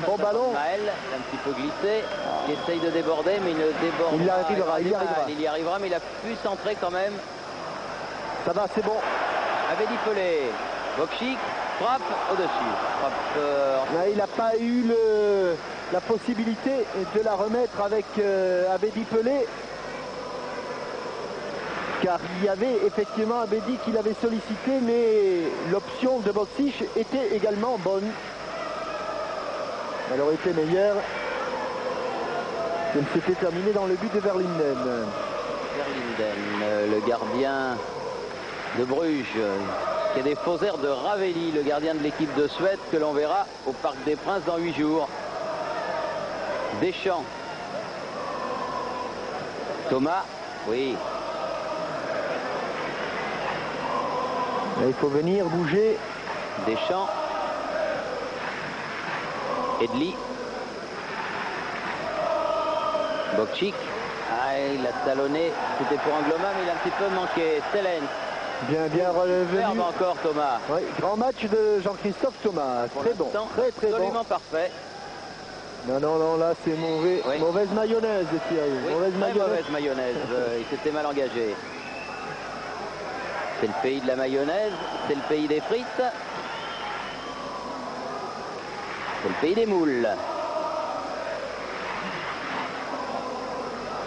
S2: bon ballon.
S1: Maël, un petit peu glissé. Il essaye de déborder, mais il ne déborde
S2: il y
S1: pas.
S2: arrivera, il y arrivera.
S1: Il y arrivera, mais il a pu centrer quand même.
S2: Ça va, c'est bon.
S1: Abedi Pelé. Boksic. Frappe au-dessus.
S2: Il n'a pas eu la possibilité de la remettre avec Abedi Pelé. Car il y avait effectivement Abedi qui l'avait sollicité, mais l'option de Boksic était également bonne. Elle aurait été meilleure. Elle s'était terminée dans le but de Verlinden.
S1: Verlinden, le gardien de Bruges, qui a des faux airs de Ravelli, le gardien de l'équipe de Suède, que l'on verra au Parc des Princes dans 8 jours. Deschamps. Thomas, oui.
S2: Là, il faut venir bouger.
S1: Deschamps. Edli. Boksic. Ah, il a talonné. C'était pour Angloma, mais il a un petit peu manqué. Stellens.
S2: Bien relevé.
S1: Ferme encore Thomas.
S2: Oui, grand match de Jean-Christophe Thomas.
S1: Pour
S2: très bon. Très
S1: absolument
S2: bon.
S1: parfait.
S2: Non, là c'est mauvais.
S1: Oui.
S2: Mauvaise mayonnaise, Thierry.
S1: Oui, mauvaise mayonnaise. Il s'était mal engagé. C'est le pays de la mayonnaise, c'est le pays des frites. C'est le pays des moules.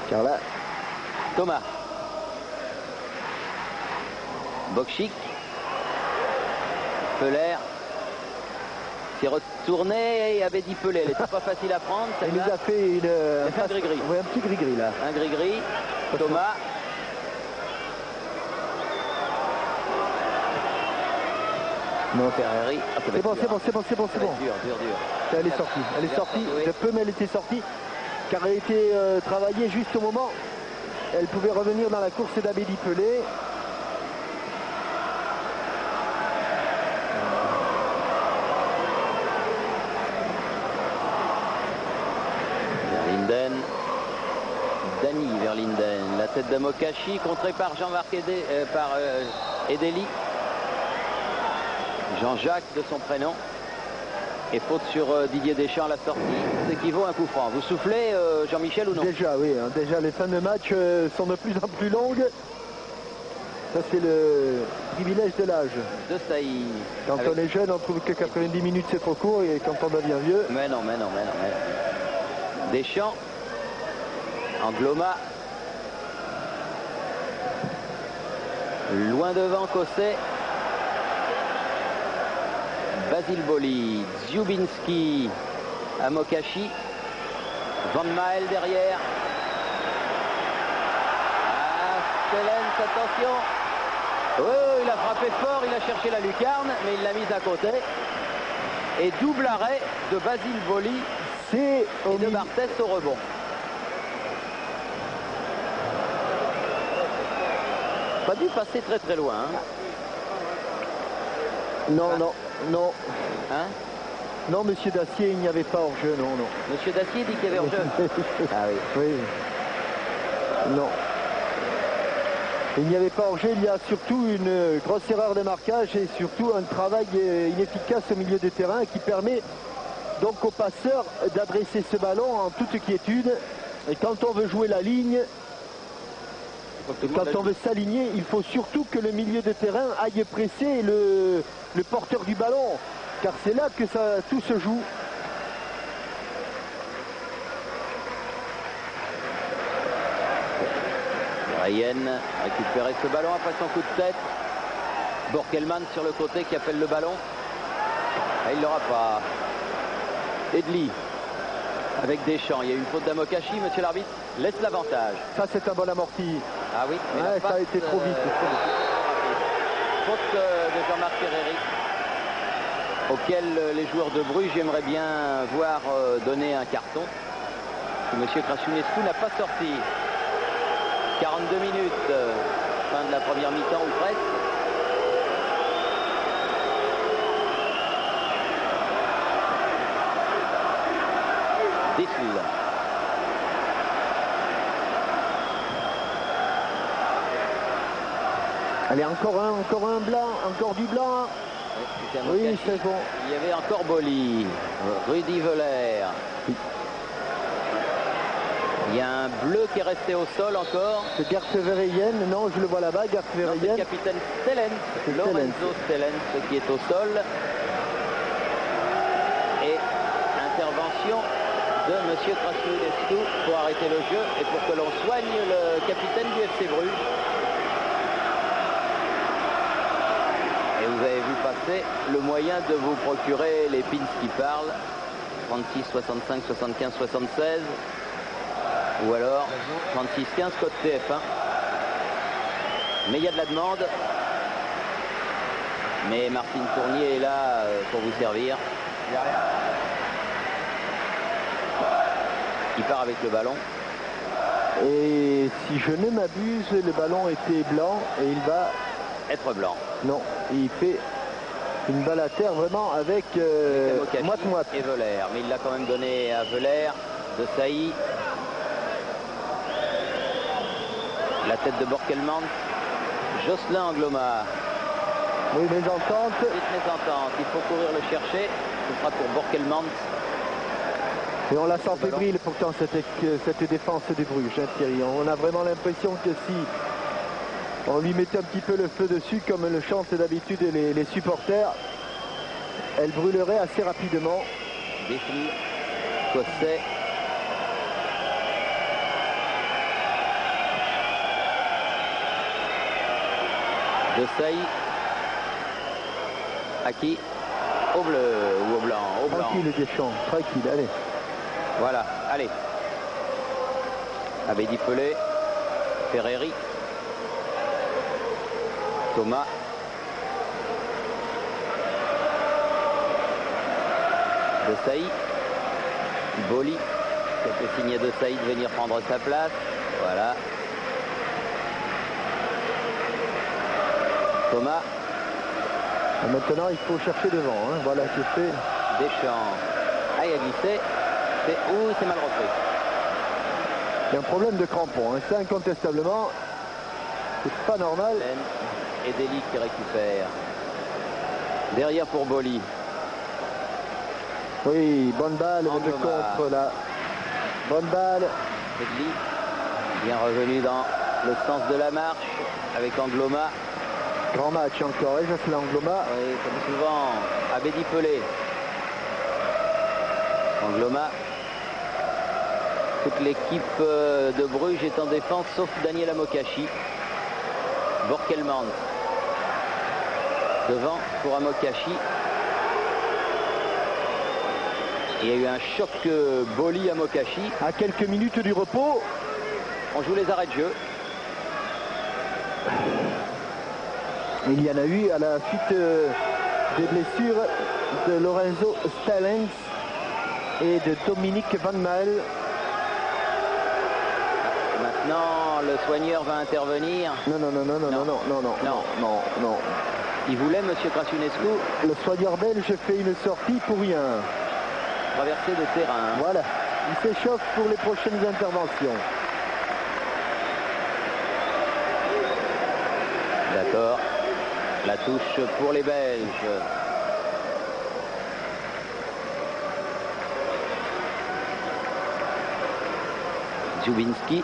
S2: Car là,
S1: Thomas. Bokchik. Pelé. S'est retourné et avait dit Pelé. Elle n'était pas facile à prendre.
S2: il nous a fait
S1: un gris-gris.
S2: Oui, un petit gris-gris là.
S1: Un gris-gris. Thomas.
S2: Non,
S1: Ferreri. Ah,
S2: c'est bon, c'est bon, c'est bon, c'est bon, c'est bon.
S1: Dur.
S2: Elle est sortie, elle est sortie. De peu, mais elle était sortie. Car elle était travaillée juste au moment. Elle pouvait revenir dans la course d'Abedi Pelé.
S1: Verlinden. Dany Verlinden. La tête de Mokashi, contrée par Jean-Marc Edeli. Jean-Jacques de son prénom. Et faute sur Didier Deschamps à la sortie, ce qui vaut un coup franc. Vous soufflez, Jean-Michel, ou non?
S2: Déjà, oui. Hein, déjà, les fins de match sont de plus en plus longues. Ça, c'est le privilège de l'âge.
S1: De Sailly.
S2: Quand on est jeune, on trouve que 90 minutes, c'est trop court. Et quand on devient vieux...
S1: Mais non. Deschamps. Angloma. Loin devant, Cosset. Basile Boli, Dziubinski à Mokashi, Van Mael derrière. Stellens, attention. Oh, il a frappé fort, il a cherché la lucarne, mais il l'a mise à côté. Et double arrêt de Basile Boli et de Barthès au rebond. Pas dû passer très loin. Hein.
S2: Non.
S1: Hein?
S2: Non, monsieur Dacier, il n'y avait pas hors-jeu, non.
S1: Monsieur Dacier dit qu'il y avait hors-jeu. Ah oui.
S2: Oui. Non. Il n'y avait pas hors-jeu, il y a surtout une grosse erreur de marquage et surtout un travail inefficace au milieu de terrain qui permet donc au passeur d'adresser ce ballon en toute quiétude. Et quand on veut jouer la ligne, quand on veut s'aligner, il faut surtout que le milieu de terrain aille presser le porteur du ballon, car c'est là que tout se joue.
S1: Ryan récupérer ce ballon après son coup de tête. Borkelman sur le côté qui appelle le ballon. Ah, il ne l'aura pas. Edli avec Deschamps. Il y a eu une faute d'Amokashi, monsieur l'arbitre. Laisse l'avantage.
S2: Ça, c'est un bon amorti.
S1: Ah oui, mais
S2: ouais, ça a été trop vite.
S1: Faute de Jean-Marc Ferreri, auquel les joueurs de Bruges j'aimerais bien voir donner un carton. Monsieur Krasiunescu n'a pas sorti. 42 minutes, fin de la première mi-temps ou presque. Dissel.
S2: Allez, encore un blanc, encore du blanc. Oui, c'est bon.
S1: Il y avait encore Boli, Rudy Voller. Il y a un bleu qui est resté au sol encore.
S2: C'est Gert Verheyen, non, je le vois là-bas, Gert Verheyen.
S1: C'est le capitaine Stellens, Lorenzo Stellens qui est au sol. Et intervention de monsieur Krasiunescu pour arrêter le jeu et pour que l'on soigne le capitaine du FC Bruges. Et vous avez vu passer le moyen de vous procurer les pins qui parlent. 36, 65, 75, 76. Ou alors 36, 15 code TF1. Mais il y a de la demande. Mais Martine Tournier est là pour vous servir. Il part avec le ballon.
S2: Et si je ne m'abuse, le ballon était blanc et il va
S1: être blanc.
S2: Non, il fait une balle à terre vraiment avec moite-moite.
S1: Et Voller, mais il l'a quand même donné à Voller, de Sailly. La tête de Borkelman. Jocelyn Angloma.
S2: Oui, mésentente.
S1: Petite mésentente, il faut courir le chercher. Ce sera pour Borkelman.
S2: Et on la sent fébrile pourtant cette défense des Bruges, hein, Thierry. On a vraiment l'impression que si on lui mettait un petit peu le feu dessus, comme le chantent d'habitude les supporters, elle brûlerait assez rapidement.
S1: Biffle, Cosset. De Sailly. À qui? Au bleu ou au blanc? Au blanc.
S2: Tranquille Deschamps, tranquille, allez.
S1: Voilà, allez. Abedi Pelé. Ferreri. Thomas. De Sailly. Boli. Quelques signes de Sailly de venir prendre sa place. Voilà. Thomas.
S2: Maintenant, il faut chercher devant. Hein. Voilà, c'est fait.
S1: Deschamps. Ah, il a glissé. C'est mal repris.
S2: Il y a un problème de crampon. Hein. C'est incontestablement. C'est pas normal.
S1: Et Deli qui récupère. Derrière pour Boli.
S2: Oui, bonne balle de contre là. Bonne balle.
S1: Edli, bien revenu dans le sens de la marche avec Angloma.
S2: Grand match encore, et Jocelyn Angloma.
S1: Oui, comme souvent, Abedi Pelé. Angloma. Toute l'équipe de Bruges est en défense, sauf Daniel Amokachi. Borkelmans. Devant pour Amokachi. Il y a eu un choc Boli-Amokachi.
S2: À quelques minutes du repos.
S1: On joue les arrêts de jeu.
S2: Il y en a eu à la suite des blessures de Lorenzo Stellens et de Dominique Van Mael.
S1: Maintenant, le soigneur va intervenir.
S2: Non.
S1: Il voulait, monsieur Krasiunescu.
S2: Le soigneur belge fait une sortie pour rien.
S1: Traversée de terrain.
S2: Voilà, il s'échauffe pour les prochaines interventions.
S1: D'accord. La touche pour les Belges. Djubinski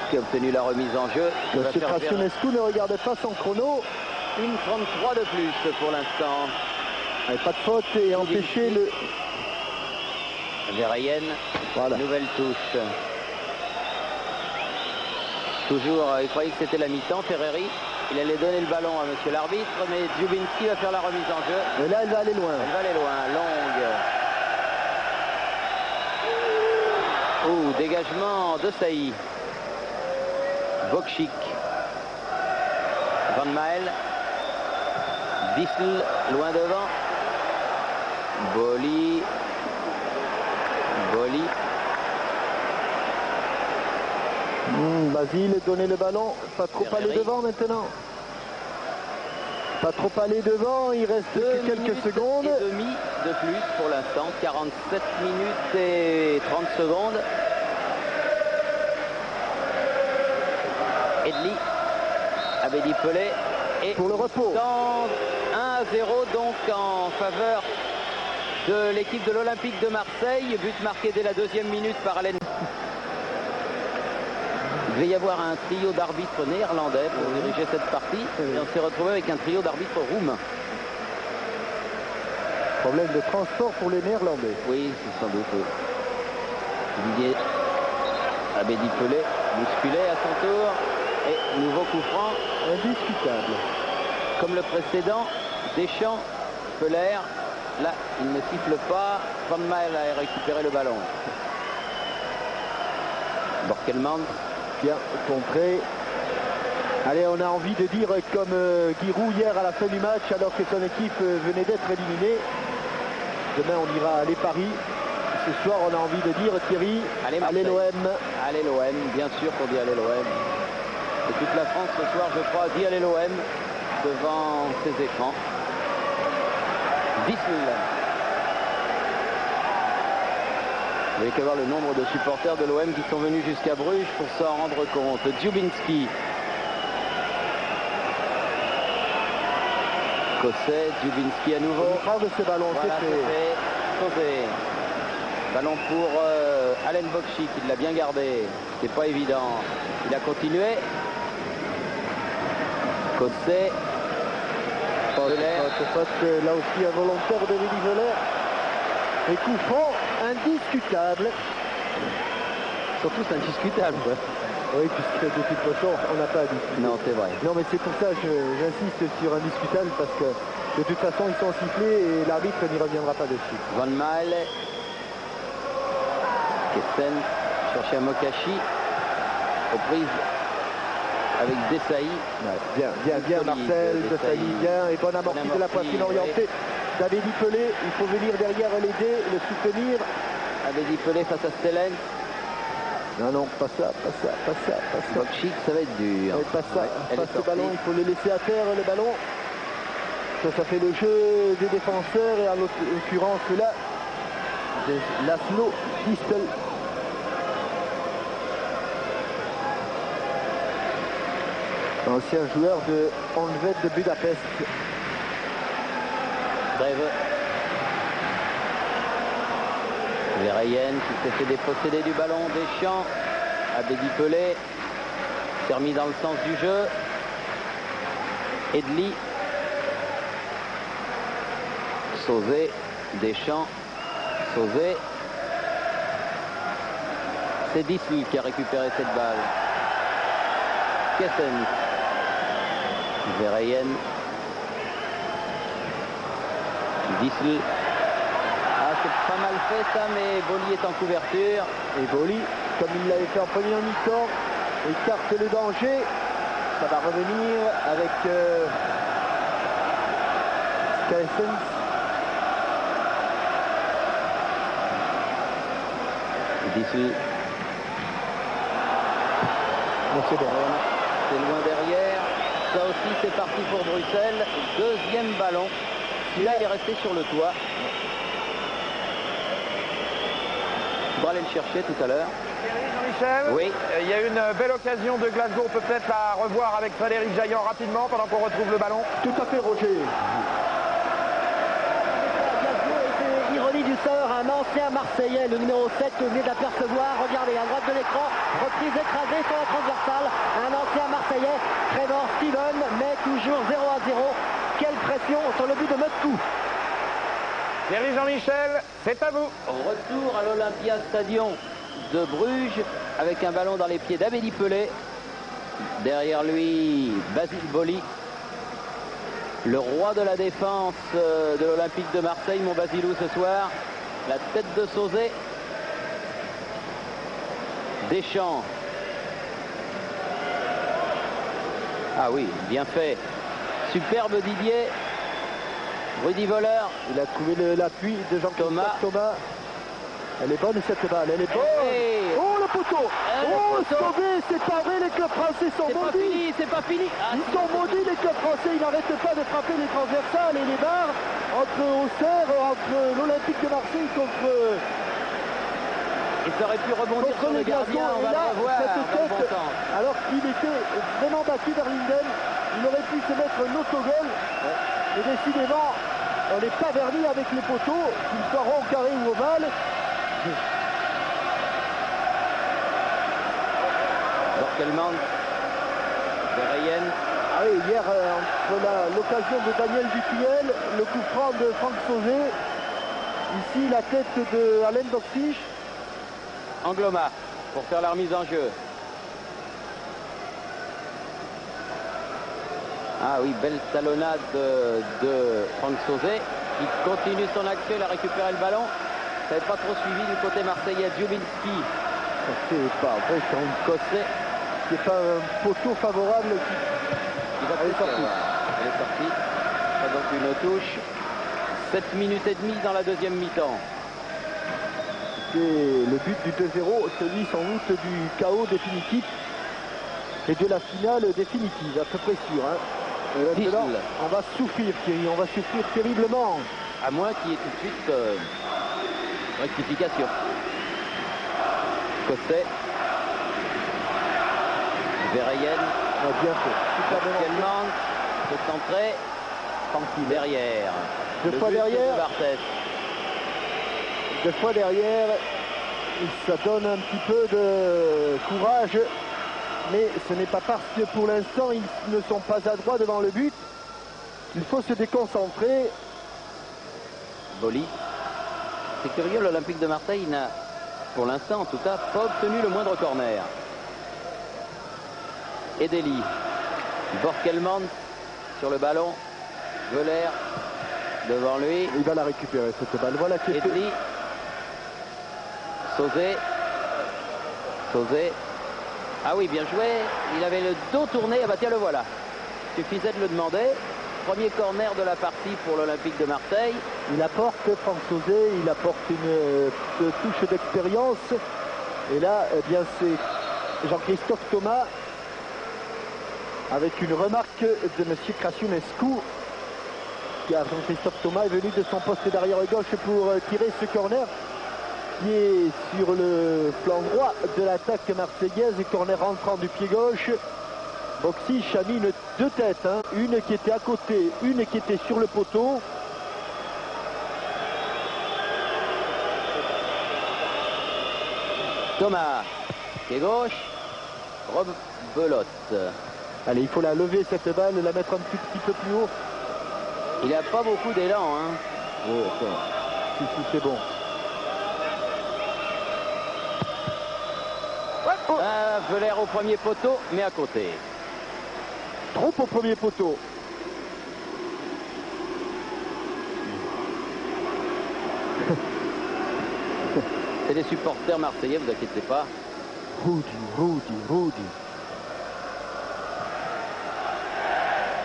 S1: qui a obtenu la remise en jeu.
S2: Monsieur Krasiunescu ne regarde pas son chrono.
S1: 1,33 de plus pour l'instant.
S2: Pas de faute et empêcher le...
S1: Verheyen, voilà. Nouvelle touche. Toujours, il croyait que c'était la mi-temps, Ferreri. Il allait donner le ballon à monsieur l'arbitre, mais Djubinski va faire la remise en jeu.
S2: Et là, elle va aller loin.
S1: Elle va aller loin, longue. Oh, dégagement de Sailly. Bokchik. Van Mael. Bissel, loin devant. Boli.
S2: Basile, donner le ballon, pas trop aller devant maintenant. Pas trop aller devant, il reste que quelques secondes.
S1: Et demi de plus pour l'instant, 47 minutes et 30 secondes. Edli, Abedi Pelé et
S2: pour le repos.
S1: 1-0 donc en faveur de l'équipe de l'Olympique de Marseille. But marqué dès la 2e minute par Alain. Il devait y avoir un trio d'arbitres néerlandais pour diriger cette partie. Et on s'est retrouvé avec un trio d'arbitres roumains.
S2: Problème de transport pour les Néerlandais.
S1: Oui, c'est sans doute. Didier Abedi Pelé, musculé à son tour. Et nouveau coup franc.
S2: Indiscutable.
S1: Comme le précédent, Deschamps, Peuler. Là, il ne siffle pas. Van Mael a récupéré le ballon. Borkelmans.
S2: Bien contré. Allez, on a envie de dire comme Giroud hier à la fin du match, alors que son équipe venait d'être éliminée. Demain, on ira à les paris. Ce soir, on a envie de dire, Thierry, allez l'OM.
S1: Allez l'OM, bien sûr qu'on dit allez l'OM. Et toute la France ce soir, je crois, dit allez l'OM devant ses écrans. Bissel. Vous n'avez qu'à voir le nombre de supporters de l'OM qui sont venus jusqu'à Bruges pour s'en rendre compte. Djubinski. Cosset, Djubinski à nouveau.
S2: On prend de ce ballon,
S1: voilà,
S2: c'est fait.
S1: Sauvé. Ballon pour Alain Bokchik, il l'a bien gardé. C'est pas évident. Il a continué. Cosset.
S2: Faute, là aussi involontaire de Rudy Voller. Et coup franc.
S4: indiscutable.
S1: Surtout c'est indiscutable.
S2: Oui, puisque de toute façon, on n'a pas dit.
S1: Non, c'est vrai.
S2: Non, mais c'est pour ça que j'insiste sur indiscutable, parce que de toute façon, ils sont sifflés et l'arbitre n'y reviendra pas dessus.
S1: Van Mael. Kesten cherche à Mokashi. Aux prises avec Desailly.
S2: Ouais, bien, Marcel, Desailly, bien, et bonne amortie de la poitrine orientée. David Pelé, il faut venir derrière l'aider, le soutenir.
S1: David Pelé face à Stellens.
S2: Non, pas ça.
S1: Bokchik, ça va être dur.
S2: Ouais, pas ça,
S1: Elle
S2: passe
S1: est
S2: le
S1: sortie.
S2: ballon, il faut le laisser à terre, le ballon. Ça fait le jeu des défenseurs, et en l'occurrence là, de Laszlo Distel. Ancien joueur de Honvéd de Budapest.
S1: Breve. Verheyen qui s'est fait déposséder du ballon. Deschamps. Abedi Pelé. C'est remis dans le sens du jeu. Edli. Sauzé. Deschamps. Sauzé. C'est Distel qui a récupéré cette balle. Kessen. Verheyen. Distel. Ah, c'est pas mal fait ça, mais Boli est en couverture.
S2: Et Boli, comme il l'avait fait en premier mi-temps, écarte le danger. Ça va revenir avec Skysens.
S1: Distel.
S2: Bon, c'est bon.
S1: C'est loin derrière. Ça aussi, c'est parti pour Bruxelles. Deuxième ballon. Là, il est resté sur le toit. Il faudra aller le chercher tout à l'heure.
S3: Jean-Michel,
S1: Oui.
S3: Il y a une belle occasion de Glasgow. On peut peut-être la revoir avec Frédéric Jaillant rapidement pendant qu'on retrouve le ballon.
S2: Tout à fait, Roger.
S4: Ironie du sort, un ancien Marseillais, le numéro 7, que vous venez d'apercevoir. Regardez, à droite de l'écran, reprise écrasée sur la transversale. Un ancien Marseillais, Trevor Steven, mais toujours 0-0. Quelle pression sur le but de Moscou.
S3: Thierry Jean-Michel, c'est à vous.
S1: Retour à l'Olympia Stadion de Bruges avec un ballon dans les pieds d'Abedi Pelé. Derrière lui, Basile Boli. Le roi de la défense de l'Olympique de Marseille, mon Basilou ce soir. La tête de Sauzé. Deschamps. Ah oui, bien fait. Superbe Didier. Rudy Voleur.
S2: Il a trouvé l'appui de Jean-Christophe Thomas. Elle est bonne cette balle, elle est bonne.
S1: Hey.
S2: Oh le poteau.
S1: Le
S2: Oh
S1: poteau.
S2: sauvé, c'est pas vrai, les clubs français sont
S1: C'est pas
S2: maudits.
S1: fini, c'est pas fini. Ah,
S2: Ils sont maudits, les clubs français, ils n'arrêtent pas de frapper les transversales et les barres entre Auxerre, entre l'Olympique de Marseille, contre
S1: il aurait pu rebondir sur le
S2: Glasgow.
S1: gardien, on
S2: Et
S1: va
S2: là,
S1: le revoir
S2: cette
S1: dans le bon
S2: tête,
S1: temps.
S2: alors qu'il était vraiment battu vers Linden, il aurait pu se mettre un autogol. Et décidément, on n'est pas verni avec les poteaux, qu'ils soient ronds, carrés ou ovales.
S1: Borkelman, Verheyen.
S2: Ah oui, hier, entre l'occasion de Daniel Dupuel, le coup franc de Franck Sauzé, ici la tête de Alain Boxich.
S1: Angloma pour faire la remise en jeu. Ah oui, belle talonnade de Franck Sauzé qui continue son action, il a récupéré le ballon. Ça n'avait pas trop suivi du côté marseillais. Djubinski,
S2: C'est pas vrai, quand même.
S1: Cosset.
S2: C'est pas un poteau favorable
S1: Il va
S2: Elle est
S1: pousser,
S2: sortie.
S1: Elle est sortie. Ça donc une touche. 7 minutes et demie dans la deuxième mi-temps.
S2: C'est le but du 2-0, celui sans doute du chaos définitif et de la finale définitive, à peu près sûr. Hein. Et maintenant,
S1: Distel.
S2: on va souffrir, Thierry, on va souffrir terriblement.
S1: À moins qu'il y ait tout de suite rectification. Cosset. Verheyen.
S2: On a bien fait. Superbement fait.
S1: Borkelman. Se centrer.
S2: Tranquille.
S1: Derrière.
S2: Deux
S1: Le
S2: fois
S1: but
S2: derrière.
S1: de Barthez.
S2: Deux fois derrière, ça donne un petit peu de courage, mais ce n'est pas parce que pour l'instant ils ne sont pas adroits devant le but qu'il faut se déconcentrer.
S1: Boli. C'est curieux, l'Olympique de Marseille n'a, pour l'instant en tout cas, pas obtenu le moindre corner. Edeli, Borkelmans sur le ballon, Voller devant lui.
S2: Il va la récupérer cette balle. Voilà qui est fait.
S1: Edli, Sauzet. Ah oui, bien joué. Il avait le dos tourné. Ah bah tiens, le voilà. Suffisait de le demander. Premier corner de la partie pour l'Olympique de Marseille.
S2: Il apporte, Franck Sauzet, il apporte une touche d'expérience. Et là, eh bien, c'est Jean-Christophe Thomas avec une remarque de M. Krasionescu. Car Jean-Christophe Thomas est venu de son poste d'arrière gauche pour tirer ce corner qui est sur le flanc droit de l'attaque marseillaise. Corner rentrant du pied gauche. Boksich a mis deux têtes, hein. Une qui était à côté, une qui était sur le poteau.
S1: Thomas, pied gauche, rebelote.
S2: Allez, il faut la lever cette balle, la mettre un petit peu plus haut.
S1: Il n'a pas beaucoup d'élan, hein.
S2: Oh, si, c'est bon.
S1: Voller au premier poteau, mais à côté.
S2: Trop au premier poteau.
S1: C'est les supporters marseillais, vous inquiétez pas.
S2: Rudy.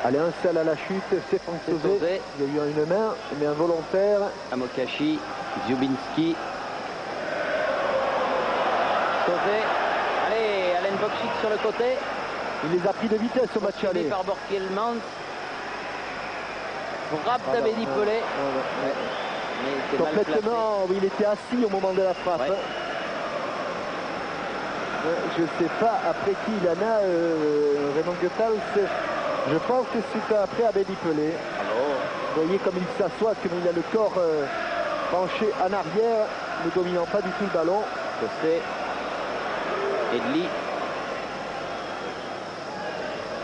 S2: Allez, un seul à la chute, c'est Franck Sauzet. Il y a eu une main, mais involontaire.
S1: Amokachi, Dziubinski. Sauzet. Allez, Alain Boksich sur le côté.
S2: Il les a pris de vitesse au match aller.
S1: Par Borkelmans. Frappe d'Abedi Pelé. Mais c'est mal placé.
S2: Complètement, il était assis au moment de la frappe.
S1: Ouais.
S2: Je ne sais pas après qui il en a, Raymond Goethals. Je pense que c'est après Abedi Pelé. Vous voyez comme il s'assoit, comme il a le corps penché en arrière, ne dominant pas du tout le ballon.
S1: C'est Edli.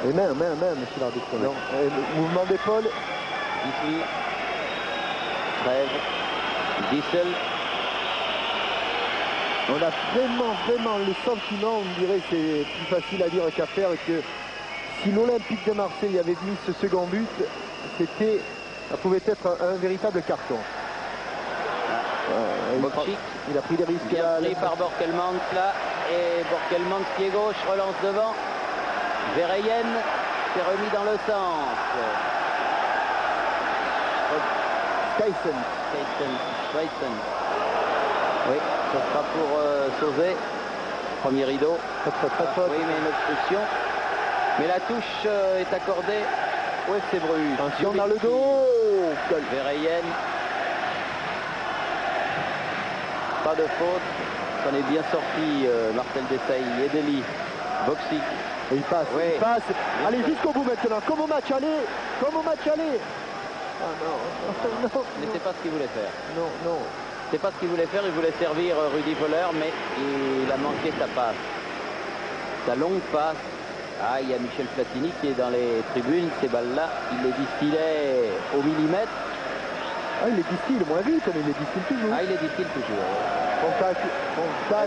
S2: Et main, monsieur l'arbitre. Mouvement d'épaule.
S1: Ici. Trève. Dissel.
S2: On a vraiment le sentiment, on dirait c'est plus facile à dire qu'à faire, que si l'Olympique de Marseille avait mis ce second but, ça pouvait être un véritable carton. Il a pris des risques.
S1: Bien pris par Borkelmans là. Et Borkelmans pied gauche relance devant. Verheyen s'est remis dans le sens. Schweissen. Oui, ce sera pour Sauzet. Premier rideau. Oui, mais une obstruction. Mais la touche est accordée au FC Bruges.
S2: Attention dans le dos.
S1: Verheyen. Pas de faute. Ça en est bien sorti, Marcel Desailly. Edeli. Boksich.
S2: Et il passe,
S1: oui.
S2: Il passe. Allez, jusqu'au bout maintenant. Comme au match aller. Ah non.
S1: Mais c'est pas ce qu'il voulait faire.
S2: Non.
S1: C'est pas ce qu'il voulait faire. Il voulait servir Rudy Voller, mais il a manqué sa passe. Sa longue passe. Ah, il y a Michel Platini qui est dans les tribunes. Ces balles-là, il les distillait au millimètre.
S2: Ah, il les distille moins vite, mais il les distille toujours.
S1: Ah, il les distille toujours.
S2: Contact,
S1: quand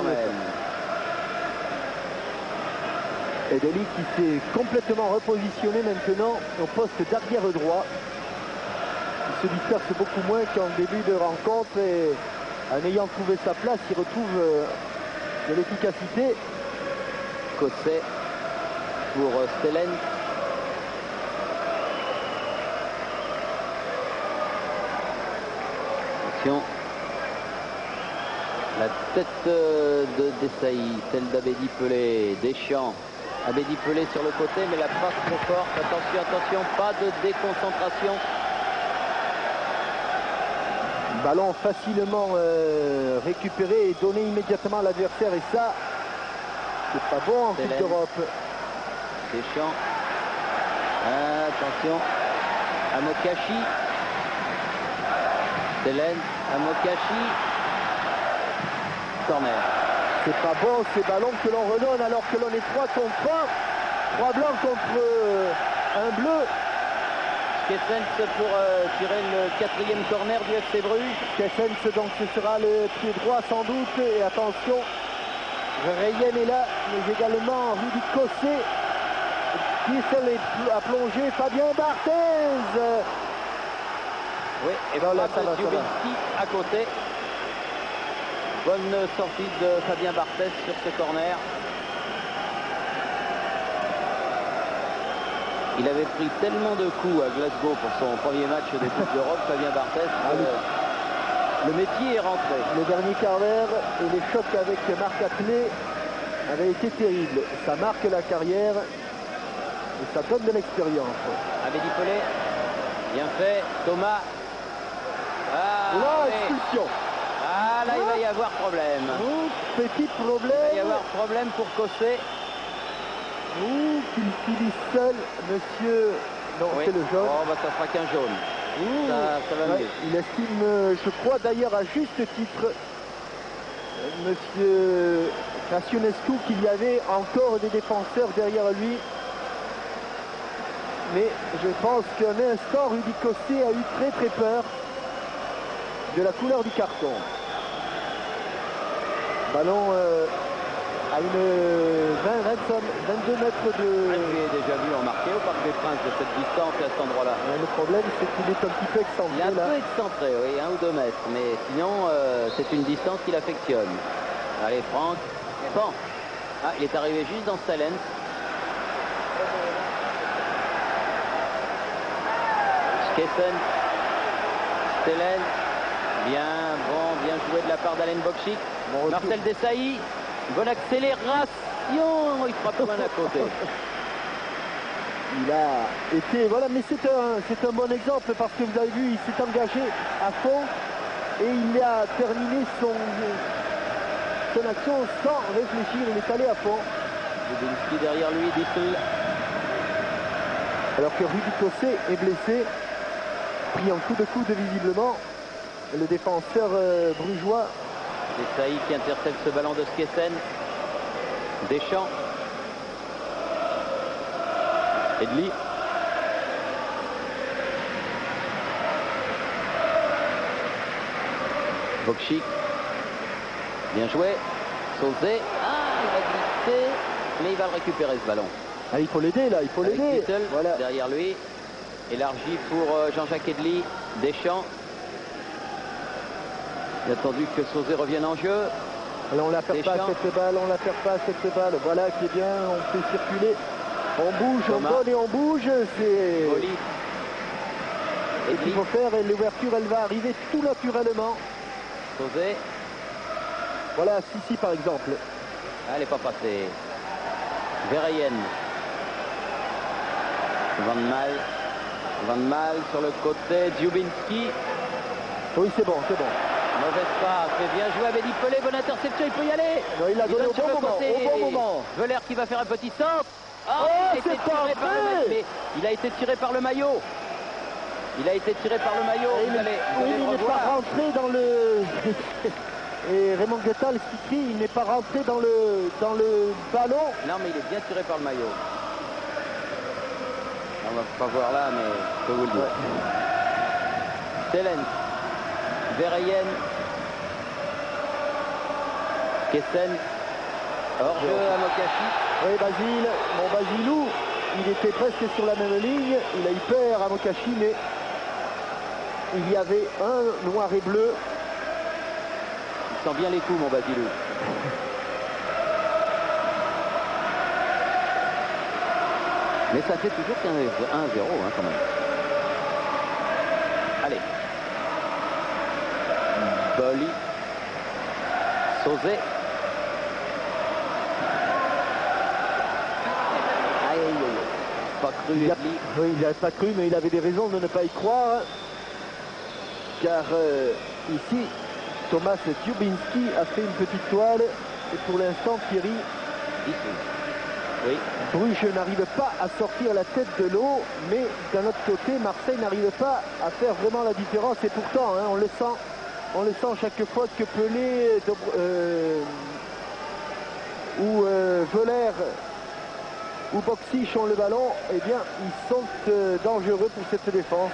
S1: même.
S2: Edeli qui s'est complètement repositionné maintenant au poste d'arrière droit. Il se disperse beaucoup moins qu'en début de rencontre et en ayant trouvé sa place, il retrouve de l'efficacité.
S1: Cosset pour Stelen. Attention. La tête de Desailly, celle d'Abedi Pelé, Deschamps. Abedi Pelé sur le côté, mais la passe trop forte. Attention, pas de déconcentration.
S2: Ballon facilement récupéré et donné immédiatement à l'adversaire. Et ça, c'est pas bon en Coupe d'Europe.
S1: Deschamps. Attention. Amokachi. Stelen. Amokachi. Corner.
S2: C'est pas bon ces ballons que l'on redonne alors que l'on est 3 contre 1. 3 blancs contre un bleu.
S1: Kessens pour tirer le 4e corner du FC Bruges.
S2: Kessens, donc ce sera le pied droit sans doute. Et attention, Verheyen est là, mais également Rudy Cossé qui a plongé. Fabien Barthez.
S1: Oui, et
S2: non, là,
S1: frappe de Dziubinski à côté. Bonne sortie de Fabien Barthez sur ce corner. Il avait pris tellement de coups à Glasgow pour son premier match des Coupes d'Europe, Fabien Barthez. Le métier est rentré.
S2: Le dernier quart d'heure et les chocs avec Marc Appelé avaient été terribles. Ça marque la carrière et ça donne de l'expérience.
S1: Abedi Pelé, bien fait. Thomas. Ah,
S2: là, expulsion.
S1: Ah, là, il va y avoir problème.
S2: Petit problème.
S1: Il va y avoir problème pour Cossé.
S2: Qu'il finit seul, monsieur. Non,
S1: Oui.
S2: c'est le jaune.
S1: Oh, bah, ça fera qu'un jaune. Ça va mieux.
S2: Il estime, je crois d'ailleurs à juste titre, monsieur Crăciunescu, qu'il y avait encore des défenseurs derrière lui. Mais je pense qu'un instant, Rudy Cossé a eu très peur de la couleur du carton. Ballon à une 22 mètres de...
S1: Je l'ai déjà vu en marqué au Parc des Princes de cette distance et à cet endroit-là.
S2: Le problème, c'est qu'il est un petit peu excentré.
S1: Il est un
S2: là.
S1: peu excentré, oui, 1 ou 2 mètres. Mais sinon, c'est une distance qu'il affectionne. Allez, Franck. Bon. Ah, il est arrivé juste dans Stalens. Skessen. Stelen. Bien, bon, bien joué de la part d'Alain Bokchik.
S2: Bon,
S1: Marcel Desailly. Bonne accélération. Il frappe loin à côté.
S2: Il a été, voilà, mais c'est un bon exemple parce que vous avez vu, il s'est engagé à fond et il a terminé son action sans réfléchir, il est allé à fond.
S1: Dziubinski derrière lui, Dissel.
S2: Alors que Rudy Cossé est blessé, pris en coup de coude visiblement, le défenseur brugeois.
S1: Desailly qui intercepte ce ballon de Skessen. Deschamps. Edli. Bokchik. Bien joué. Sauzé. Ah, il va glisser. Mais il va le récupérer ce ballon.
S2: Ah, il faut l'aider là, il faut
S1: Avec
S2: l'aider.
S1: Little
S2: Voilà.
S1: derrière lui. Élargi pour Jean-Jacques Edli. Deschamps. Il a attendu que Sauzé revienne en jeu.
S2: Alors on la perd pas
S1: Deschamps.
S2: cette balle, on la perd pas cette balle. Voilà qui est bien, on fait circuler. On bouge,
S1: Thomas.
S2: on donne et on bouge. C'est
S1: Oli.
S2: ce qu'il
S1: Edli.
S2: faut faire et l'ouverture elle va arriver tout naturellement.
S1: Sauzé.
S2: Voilà, Sissi par exemple.
S1: Ah, elle n'est pas passée. Verheyen. Van Mal. Van Mal sur le côté. Dziubinski.
S2: Oui, c'est bon, c'est bon.
S1: Mauvaise passe. Mais bien joué Abedi Pelé. Bonne interception. Il peut y aller.
S2: Non, il l'a donné
S1: donne
S2: au
S1: sur
S2: bon
S1: le
S2: moment,
S1: côté.
S2: au bon moment.
S1: Veller qui va faire un petit centre.
S2: Oh,
S1: il a été
S2: c'est
S1: tiré
S2: pas
S1: par le
S2: vrai.
S1: maillot. Mais il a été tiré par le maillot. Il a été tiré par le maillot.
S2: Et
S1: Vous allez
S2: oui,
S1: le
S2: il n'est
S1: revoir.
S2: pas rentré dans le... Et Raymond Guettal qui crie, il n'est pas rentré dans le ballon.
S1: Non, mais il est bien tiré par le maillot. On va pas voir là, mais je peux vous le dire. Stelen. Verheyen. Kessen. Hors-jeu à Mokachi.
S2: Oui, Basile, mon Basilou, il était presque sur la même ligne. Il a eu peur à Mokachi, mais il y avait un noir et bleu.
S1: Il sent bien les coups, mon Basilou. Mais ça fait toujours 1-0 hein, quand même. Allez. Boli. Sauzé. Aïe, aïe, aïe. Pas cru,
S2: Oui,
S1: Edli.
S2: il n'a pas cru, mais il avait des raisons de ne pas y croire. Car ici, Thomas Dziubinski a fait une petite toile. Et pour l'instant, Thierry,
S1: Ici. Oui.
S2: Bruges n'arrive pas à sortir la tête de l'eau. Mais d'un autre côté, Marseille n'arrive pas à faire vraiment la différence. Et pourtant, hein, on le sent chaque fois que Pelé ou Veller ou Boxic ont le ballon, eh bien, ils sont dangereux pour cette défense.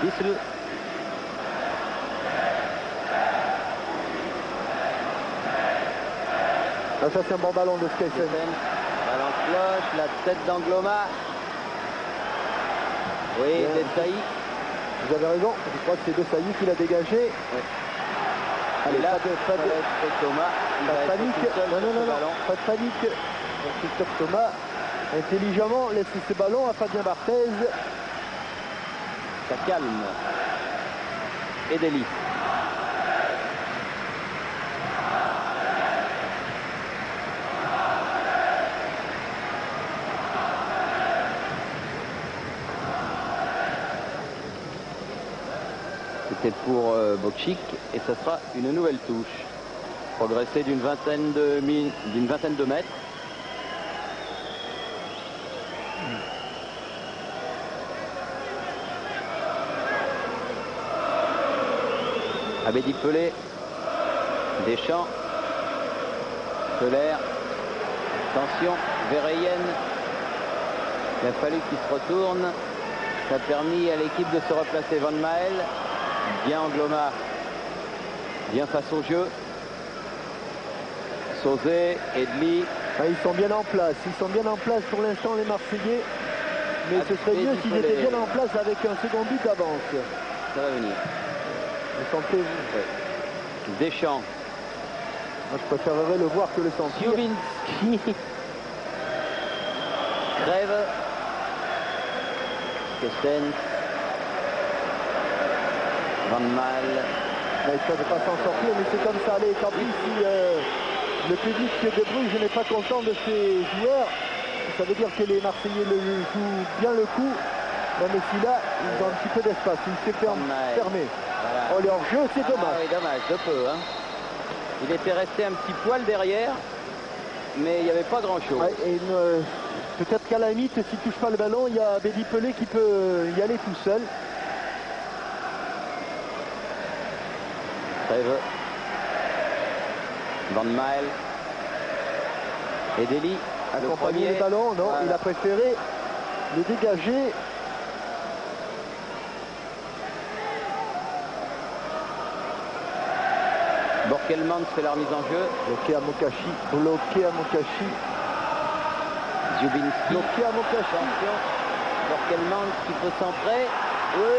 S1: Bissell.
S2: Ah, ça, c'est un bon ballon de Skeisen.
S1: Ballon cloche, la tête d'Angloma. Oui, Desailly.
S2: Vous avez raison, je crois que c'est Desailly qui l'a dégagé.
S1: Oui.
S2: Allez,
S1: Et là,
S2: pas de
S1: Thomas.
S2: Pas de panique, non, pas de panique pour Christophe Thomas. Intelligemment laisse ce ballon à Fabien Barthez.
S1: Ça calme. Edeli. C'était pour Boksic et ça sera une nouvelle touche. Progresser d'une vingtaine de mètres. Abedi Pelé, Deschamps, Soler, attention, Verheyen. Il a fallu qu'il se retourne. Ça a permis à l'équipe de se replacer. Van Mael, bien Angloma, bien face au jeu. Sauzé, Edli.
S2: Ah, ils sont bien en place, pour l'instant les Marseillais. Mais ce serait mieux s'ils étaient bien en place avec un second but d'avance.
S1: Ça va venir.
S2: Le sentez-vous?
S1: Ouais. Deschamps.
S2: Moi, je préférerais le voir que le sentir.
S1: Ziubinski. Grève. Kestens. Van Mael.
S2: Ils ne peuvent pas s'en sortir, mais c'est comme ça. Allez, tant pis si le public de Bruges n'est pas content de ses joueurs. Ça veut dire que les Marseillais jouent bien le coup. Même si là, ils ont un petit peu d'espace. Ils se ferment. Voilà. Oh, leur jeu, c'est dommage.
S1: Oui, dommage, de peu. Hein. Il était resté un petit poil derrière, mais il n'y avait pas grand-chose.
S2: Ouais, peut-être qu'à la limite, s'il ne touche pas le ballon, il y a Abedi Pelé qui peut y aller tout seul.
S1: Trève. Van Mael. Edeli.
S2: Accompagner le ballon, non, voilà. Il a préféré le dégager.
S1: Borkelmans fait la remise en jeu.
S2: Bloqué à Mokashi.
S1: Ziubinski.
S2: Bloqué à Mokashi.
S1: Borkelmans qui peut centrer. Oui.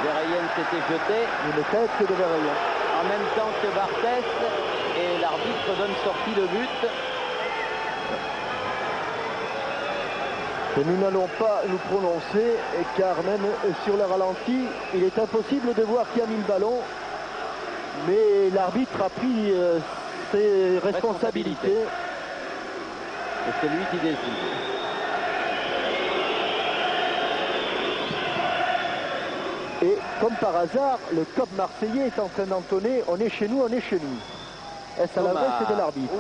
S1: Verheyen s'était jeté.
S2: Une tête de Verheyen.
S1: En même temps que Barthez. Et l'arbitre donne sortie de but.
S2: Et nous n'allons pas nous prononcer, car même sur le ralenti, il est impossible de voir qui a mis le ballon. Mais l'arbitre a pris ses responsabilités.
S1: Et c'est lui qui décide.
S2: Et comme par hasard, le COP marseillais est en train d'entonner « On est chez nous, on est chez nous ». Est-ce à la vraie, c'est de l'arbitre?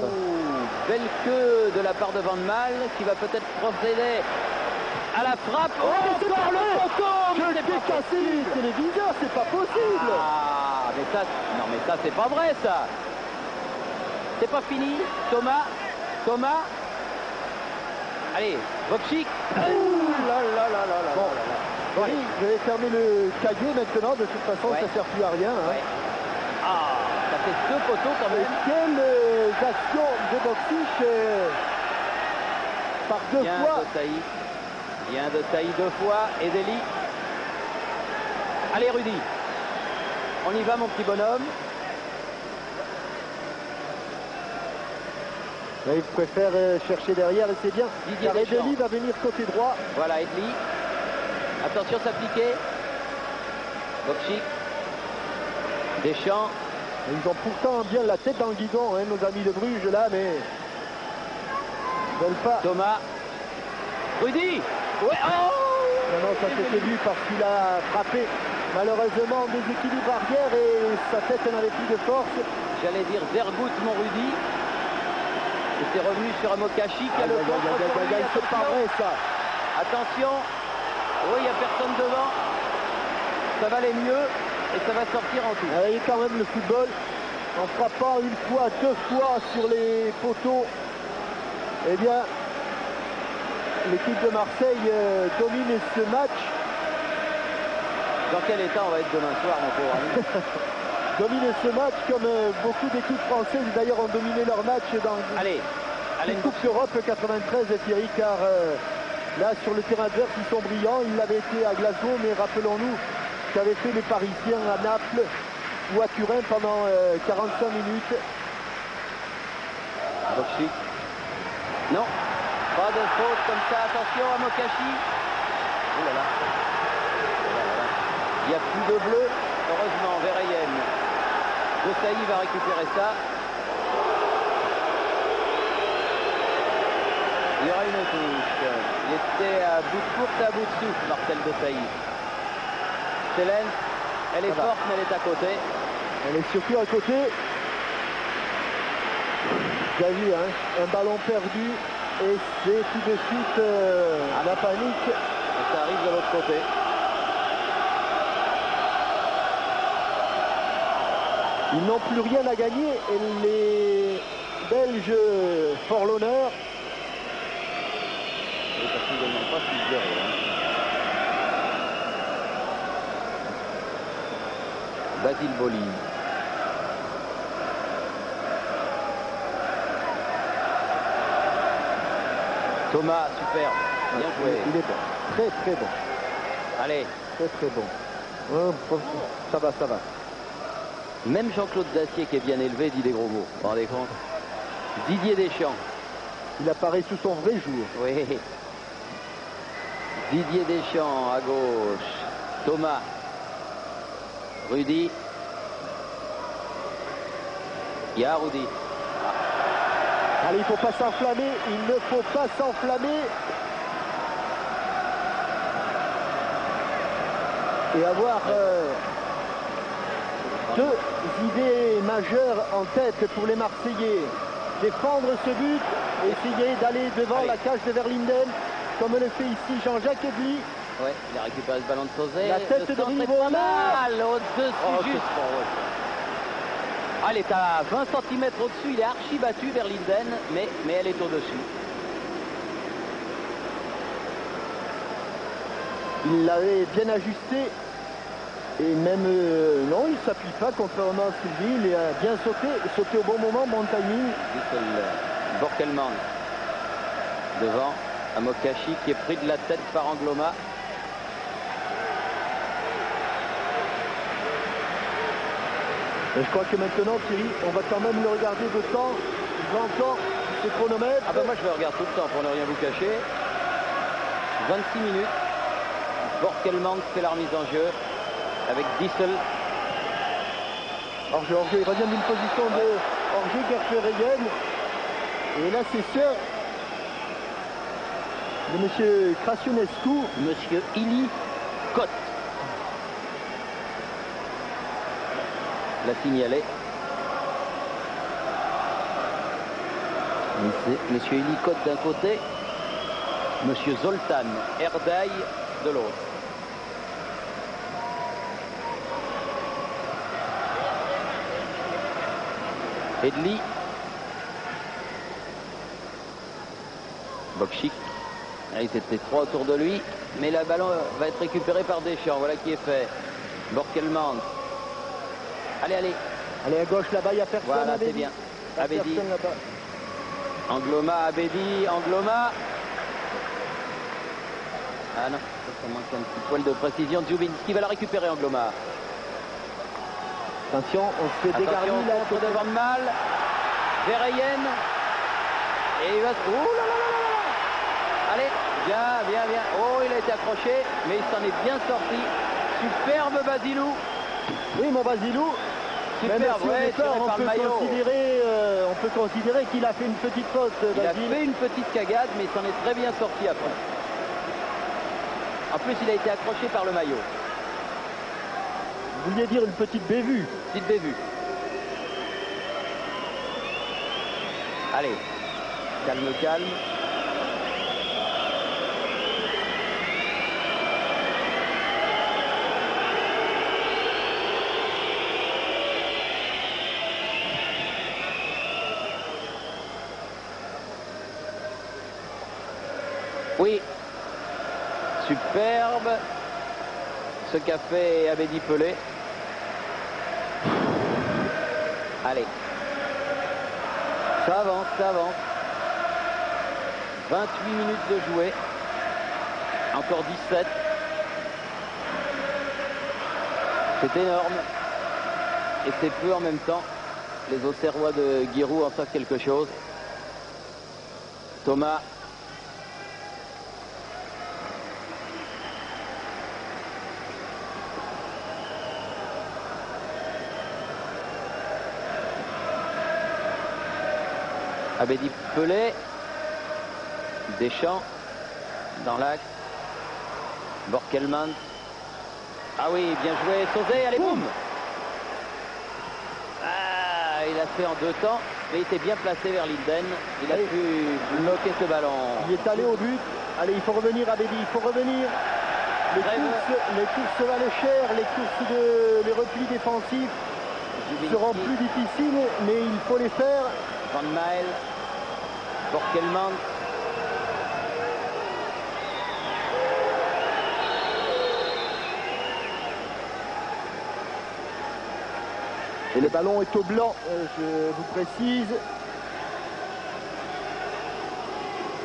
S1: Belle queue de la part de Van Mael qui va peut-être procéder à la frappe.
S2: Oh,
S1: encore le poteau!
S2: Je l'ai cassé le téléviseur, c'est pas possible!
S1: Ah, mais ça, non mais ça c'est pas vrai ça! C'est pas fini, Thomas. Allez, Boksic.
S2: Bon, oui, je vais fermer le cahier maintenant, de toute façon ça ne sert plus à rien. Hein.
S1: Ouais. Ah, ça fait deux poteaux quand même.
S2: Quelles actions de Boksic par deux fois.
S1: Bien de Taï deux fois. Edeli. Allez Rudy. On y va mon petit bonhomme.
S2: Il préfère chercher derrière et c'est bien. Car Edeli va venir côté droit.
S1: Voilà Edeli. Attention s'appliquer. Boksic. Deschamps.
S2: Ils ont pourtant bien la tête dans le guidon, hein, nos amis de Bruges là, mais ils veulent pas.
S1: Thomas. Rudy. Ouais. Oh
S2: non, ça c'était lui parce qu'il a frappé malheureusement en déséquilibre arrière et sa tête n'avait plus de force.
S1: J'allais dire Zergout mon Rudy. Et c'est revenu sur un Mokashi qui a le contre.
S2: C'est pas vrai ça.
S1: Attention. Oui, il n'y a personne devant. Ça va aller mieux et ça va sortir en tout.
S2: Il y a quand même le football. En frappant une fois, deux fois sur les poteaux, eh bien, l'équipe de Marseille domine ce match.
S1: Dans quel état on va être demain soir, mon pauvre ami?
S2: Domine ce match comme beaucoup d'équipes françaises d'ailleurs ont dominé leur match dans
S1: Allez,
S2: la Coupe d'Europe 93, Thierry, car là sur le terrain adverse ils sont brillants. Ils l'avaient été à Glasgow, mais rappelons-nous qu'avaient fait les Parisiens à Naples ou à Turin pendant 45 minutes.
S1: Bokchik. Non, pas de faute comme ça. Attention à Mokashi. Oh là là. Il n'y a plus de bleu. Heureusement, Vereyen. Desailly va récupérer ça. Il y aura une touche. Il était à bout de course, à bout de souffle, Marcel Desailly. Célène, elle est forte, mais elle est à côté.
S2: Elle est surtout à côté. Vous avez vu, hein, un ballon perdu et c'est tout de suite la panique.
S1: Et ça arrive de l'autre côté.
S2: Ils n'ont plus rien à gagner et les Belges font l'honneur.
S1: Et parce qu'ils ne demandent pas si je Basile Boli. Thomas, super, bien joué.
S2: Il est bon, très très bon.
S1: Allez,
S2: Très très bon. Ça va, ça va.
S1: même Jean-Claude Dacier qui est bien élevé dit des gros mots. Vous vous rendez compte? Didier Deschamps.
S2: Il apparaît sous son vrai jour.
S1: Oui. Didier Deschamps à gauche. Thomas. Rudy. Il y a Rudy.
S2: Allez, il ne faut pas s'enflammer. Il ne faut pas s'enflammer. Et avoir deux idées majeures en tête pour les Marseillais. Défendre ce but et essayer d'aller devant la cage de Verlinden, comme le fait ici Jean-Jacques Edli.
S1: Ouais, il a récupéré ce ballon de Sauzet.
S2: La tête
S1: Le
S2: de
S1: centre est
S2: Rivo.
S1: pas mal, au-dessus juste. Ah, elle est à 20 cm au-dessus, il est archi battu Verlinden, mais elle est au-dessus.
S2: Il l'avait bien ajusté. Et même, non, il ne s'appuie pas, contrairement à Sylvie. Il a bien sauté au bon moment, bon timing.
S1: Borkelman devant Amokachi qui est pris de la tête par Angloma.
S2: Et je crois que maintenant, Thierry, on va quand même le regarder de temps. Il va encore se chronomètre.
S1: Ah ben moi je le regarde tout le temps pour ne rien vous cacher. 26 minutes. Borkelman fait la remise en jeu avec Dissel.
S2: Orge, il revient d'une position de Orge Gerfereyen. Et là, c'est sûr de M. Krasionescu.
S1: Monsieur Ili Cotte l'a signalé. C'est Monsieur Ili Cotte d'un côté, Monsieur Zoltan Erdaï de l'autre. Edli. Bokchik. Il était trois autour de lui, mais le ballon va être récupéré par Deschamps. Voilà qui est fait. Borkelman. Allez, allez.
S2: Allez, à gauche, là-bas, il n'y a personne.
S1: Voilà, c'est bien. Abedi. Angloma, Abedi, Angloma. Ah non, ça manque un petit poil de précision. Djoubinski va la récupérer, Angloma.
S2: Attention, on se fait dégarder là.
S1: Contre de Van Mal. Vereyen. Et il va... Oh là là là là. Allez, bien, bien, bien. Oh, il a été accroché, mais il s'en est bien sorti. Superbe Basilou.
S2: Oui, mon Basilou.
S1: Superbe,
S2: si
S1: ouais, tiré par le maillot.
S2: On peut considérer qu'il a fait une petite faute,
S1: Il a
S2: Basile.
S1: fait une petite cagade, mais il s'en est très bien sorti après. En plus, il a été accroché par le maillot.
S2: Vous vouliez dire une petite bévue.
S1: Petite bévue. Allez, calme, calme. Oui, superbe ce qu'a fait Abedi Pelé. Allez, ça avance, ça avance. 28 minutes de jouer, encore 17. C'est énorme et c'est peu en même temps. Les Auxerrois de Giroud en savent quelque chose. Thomas. Abedi Pelé. Deschamps dans l'axe. Borkelman. Ah oui, bien joué. Sauzet, allez, boum. Ah, il a fait en 2 temps, mais il était bien placé vers Linden. Il a pu bloquer ce ballon.
S2: Il est allé au but. Allez, il faut revenir, Abedi, il faut revenir. Les courses valent cher, les replis défensifs seront plus difficiles, mais il faut les faire.
S1: Van Mael, Borkelman.
S2: Et le ballon est au blanc, je vous précise.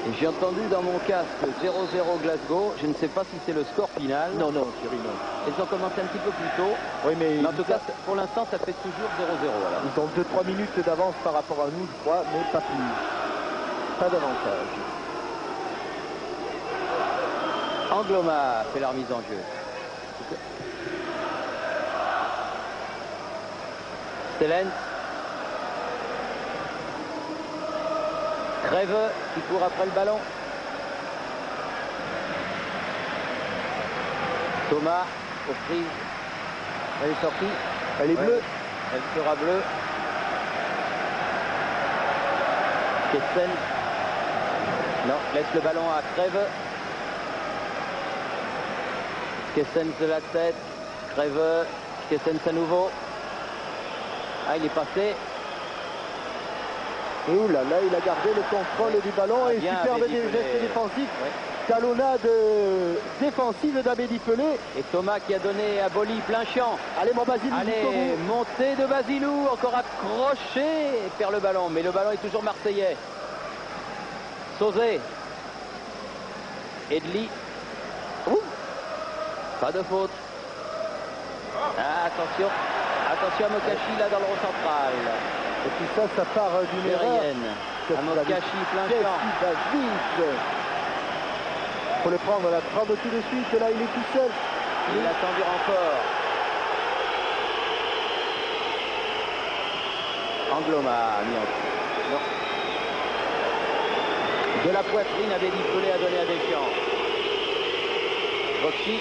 S1: Et j'ai entendu dans mon casque 0-0 Glasgow. Je ne sais pas si c'est le score final.
S2: Non, non, Thierry, non.
S1: Ils ont commencé un petit peu plus tôt.
S2: Oui, mais
S1: en tout cas, pour l'instant, ça fait toujours 0-0.
S2: Ils ont 2-3 minutes d'avance par rapport à nous, je crois, mais pas plus. Pas davantage.
S1: Angloma fait la remise en jeu. Stellens. Crève qui court après le ballon. Thomas aux prises. Elle est sortie.
S2: Elle est bleue.
S1: Elle sera bleue. Kessen. Non, laisse le ballon à Crève. Kessen de la tête. Crève. Kessen à nouveau. Ah, il est passé.
S2: Ouh là là, il a gardé le contrôle du ballon et superbe geste défensif.
S1: Ouais.
S2: Talonnade défensive d'Abedi Pelé.
S1: Et Thomas qui a donné à Boli plein champ.
S2: Allez mon Basilou.
S1: Allez, montée de Basilou, encore accroché et perd le ballon. Mais le ballon est toujours marseillais. Sauzet. Edli. Pas de faute. Ah, attention. Attention à Mokachi là dans le rond central.
S2: Et puis ça part d'une erreur.
S1: À Mokachi plein champ.
S2: Il faut le prendre, la prendre tout de suite. Là, il est tout seul.
S1: Il attend du renfort. Angloma mis en non. De la poitrine, Abedi Pelé a donné à Deschamps. Vokchi.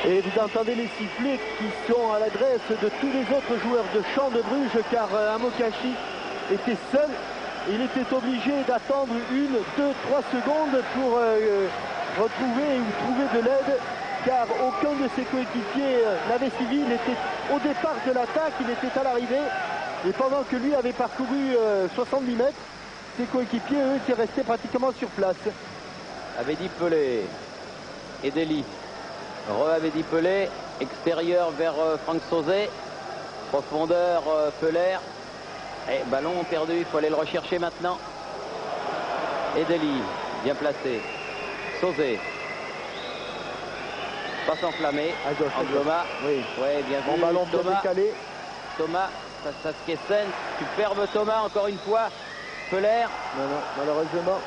S2: Et vous entendez les sifflets qui sont à l'adresse de tous les autres joueurs de Champ de Bruges, car Amokachi était seul. Il était obligé d'attendre 1, 2, 3 secondes pour retrouver ou trouver de l'aide, car aucun de ses coéquipiers n'avait suivi. Il était au départ de l'attaque, il était à l'arrivée. Et pendant que lui avait parcouru 70 mètres, ses coéquipiers, eux, étaient restés pratiquement sur place.
S1: Abedi Pelé. Edeli. Abedi Pelé, extérieur vers Franck Sauzet, profondeur Peuler, et ballon perdu, il faut aller le rechercher maintenant. Edeli, bien placé. Sauzet, pas s'enflammer. Angloma,
S2: oui.
S1: Ouais, bien
S2: bon
S1: vu.
S2: Ballon bien
S1: Thomas,
S2: décalé.
S1: Thomas, ça se Kessen, superbe Thomas encore une fois. Peuler.
S2: Non, non, malheureusement.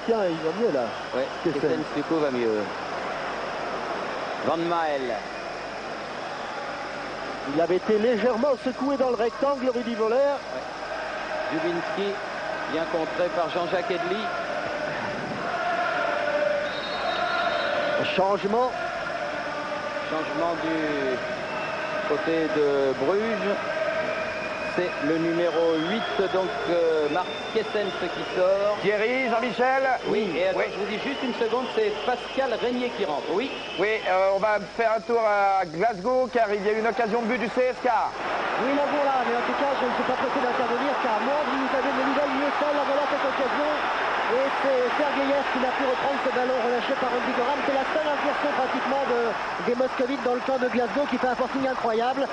S2: Tiens, il va mieux là.
S1: Ouais, Kessen du coup va mieux. Van Mael.
S2: Il avait été légèrement secoué dans le rectangle, Rudy Voller.
S1: Ouais. Dubinski, bien contré par Jean-Jacques Edli.
S2: Changement.
S1: Changement du côté de Bruges. C'est le numéro 8, donc Marc Kessens qui sort.
S3: Thierry, Jean-Michel.
S1: Oui, et attends, je vous dis juste une seconde, c'est Pascal Régnier qui rentre. Oui.
S3: Oui, on va faire un tour à Glasgow car il y a eu une occasion de but du CSK.
S4: Oui, la voilà, mais en tout cas, je ne suis pas pressé d'intervenir car moi, vous avez des nouvelles mieux ça, la voilà cette occasion. Et c'est Sergeyev qui n'a pu reprendre ce ballon relâché par Andy Gorham. C'est la seule incursion pratiquement des Moscovites dans le camp de Glasgow qui fait un forcing incroyable.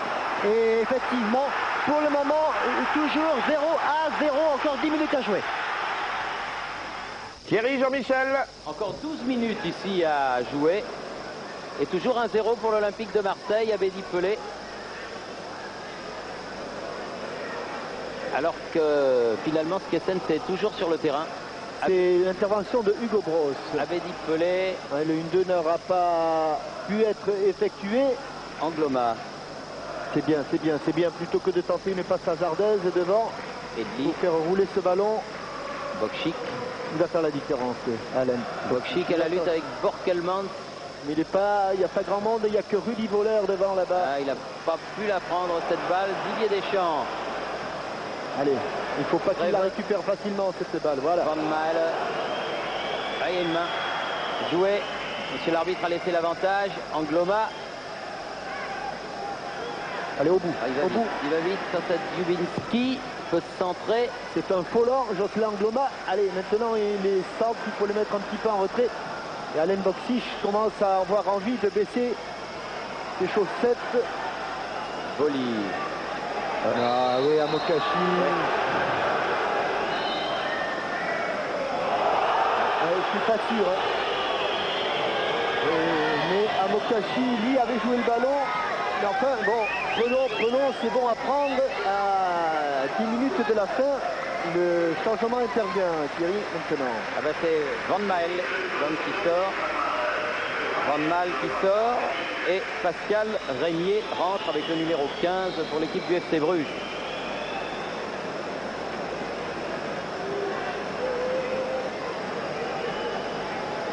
S4: Et effectivement, pour le moment, toujours 0-0, encore 10 minutes à jouer.
S3: Thierry, Jean-Michel.
S1: Encore 12 minutes ici à jouer. Et toujours 1-0 pour l'Olympique de Marseille, Abedi Pelé. Alors que finalement Skessen c'est toujours sur le terrain.
S2: C'est l'intervention de Hugo Bross.
S1: Abedi Pelé.
S2: Le 1-2 n'aura pas pu être effectué.
S1: Angloma.
S2: C'est bien, c'est bien, c'est bien. Plutôt que de tenter une passe hasardeuse devant,
S1: Edli.
S2: pour faire rouler ce ballon,
S1: Bokchik.
S2: il va faire la différence, Alain.
S1: Bokchik à la lutte avec Borkelmans.
S2: Mais il n'y a pas grand monde, il n'y a que Rudy Voleur devant là-bas.
S1: Ah, il n'a pas pu la prendre cette balle. Didier Deschamps.
S2: Allez, il ne faut pas qu'il la récupère facilement cette balle, voilà.
S1: Van Mael. Ah, il y a une main. Joué. Monsieur l'arbitre a laissé l'avantage. Angloma.
S2: Allez, au bout,
S1: Ah, il va
S2: au
S1: vite.
S2: bout.
S1: Il va vite sur cette Dubinski. Peut se centrer.
S2: C'est un faux lent, Jocelyn Angloma. Allez, maintenant il est simple, il faut le mettre un petit peu en retrait. Et Alain Boksic commence à avoir envie de baisser ses chaussettes.
S1: Voli.
S2: Ah oui, Amokachi. Ouais, je suis pas sûr. Hein. Mais Amokachi, lui, avait joué le ballon. Mais enfin, bon, prenons, c'est bon à prendre. À 10 minutes de la fin, le changement intervient, Thierry, maintenant.
S1: Ah ben c'est Van Mael, l'homme qui sort. Van Mael qui sort. Et Pascal Régnier rentre avec le numéro 15 pour l'équipe du FC Bruges.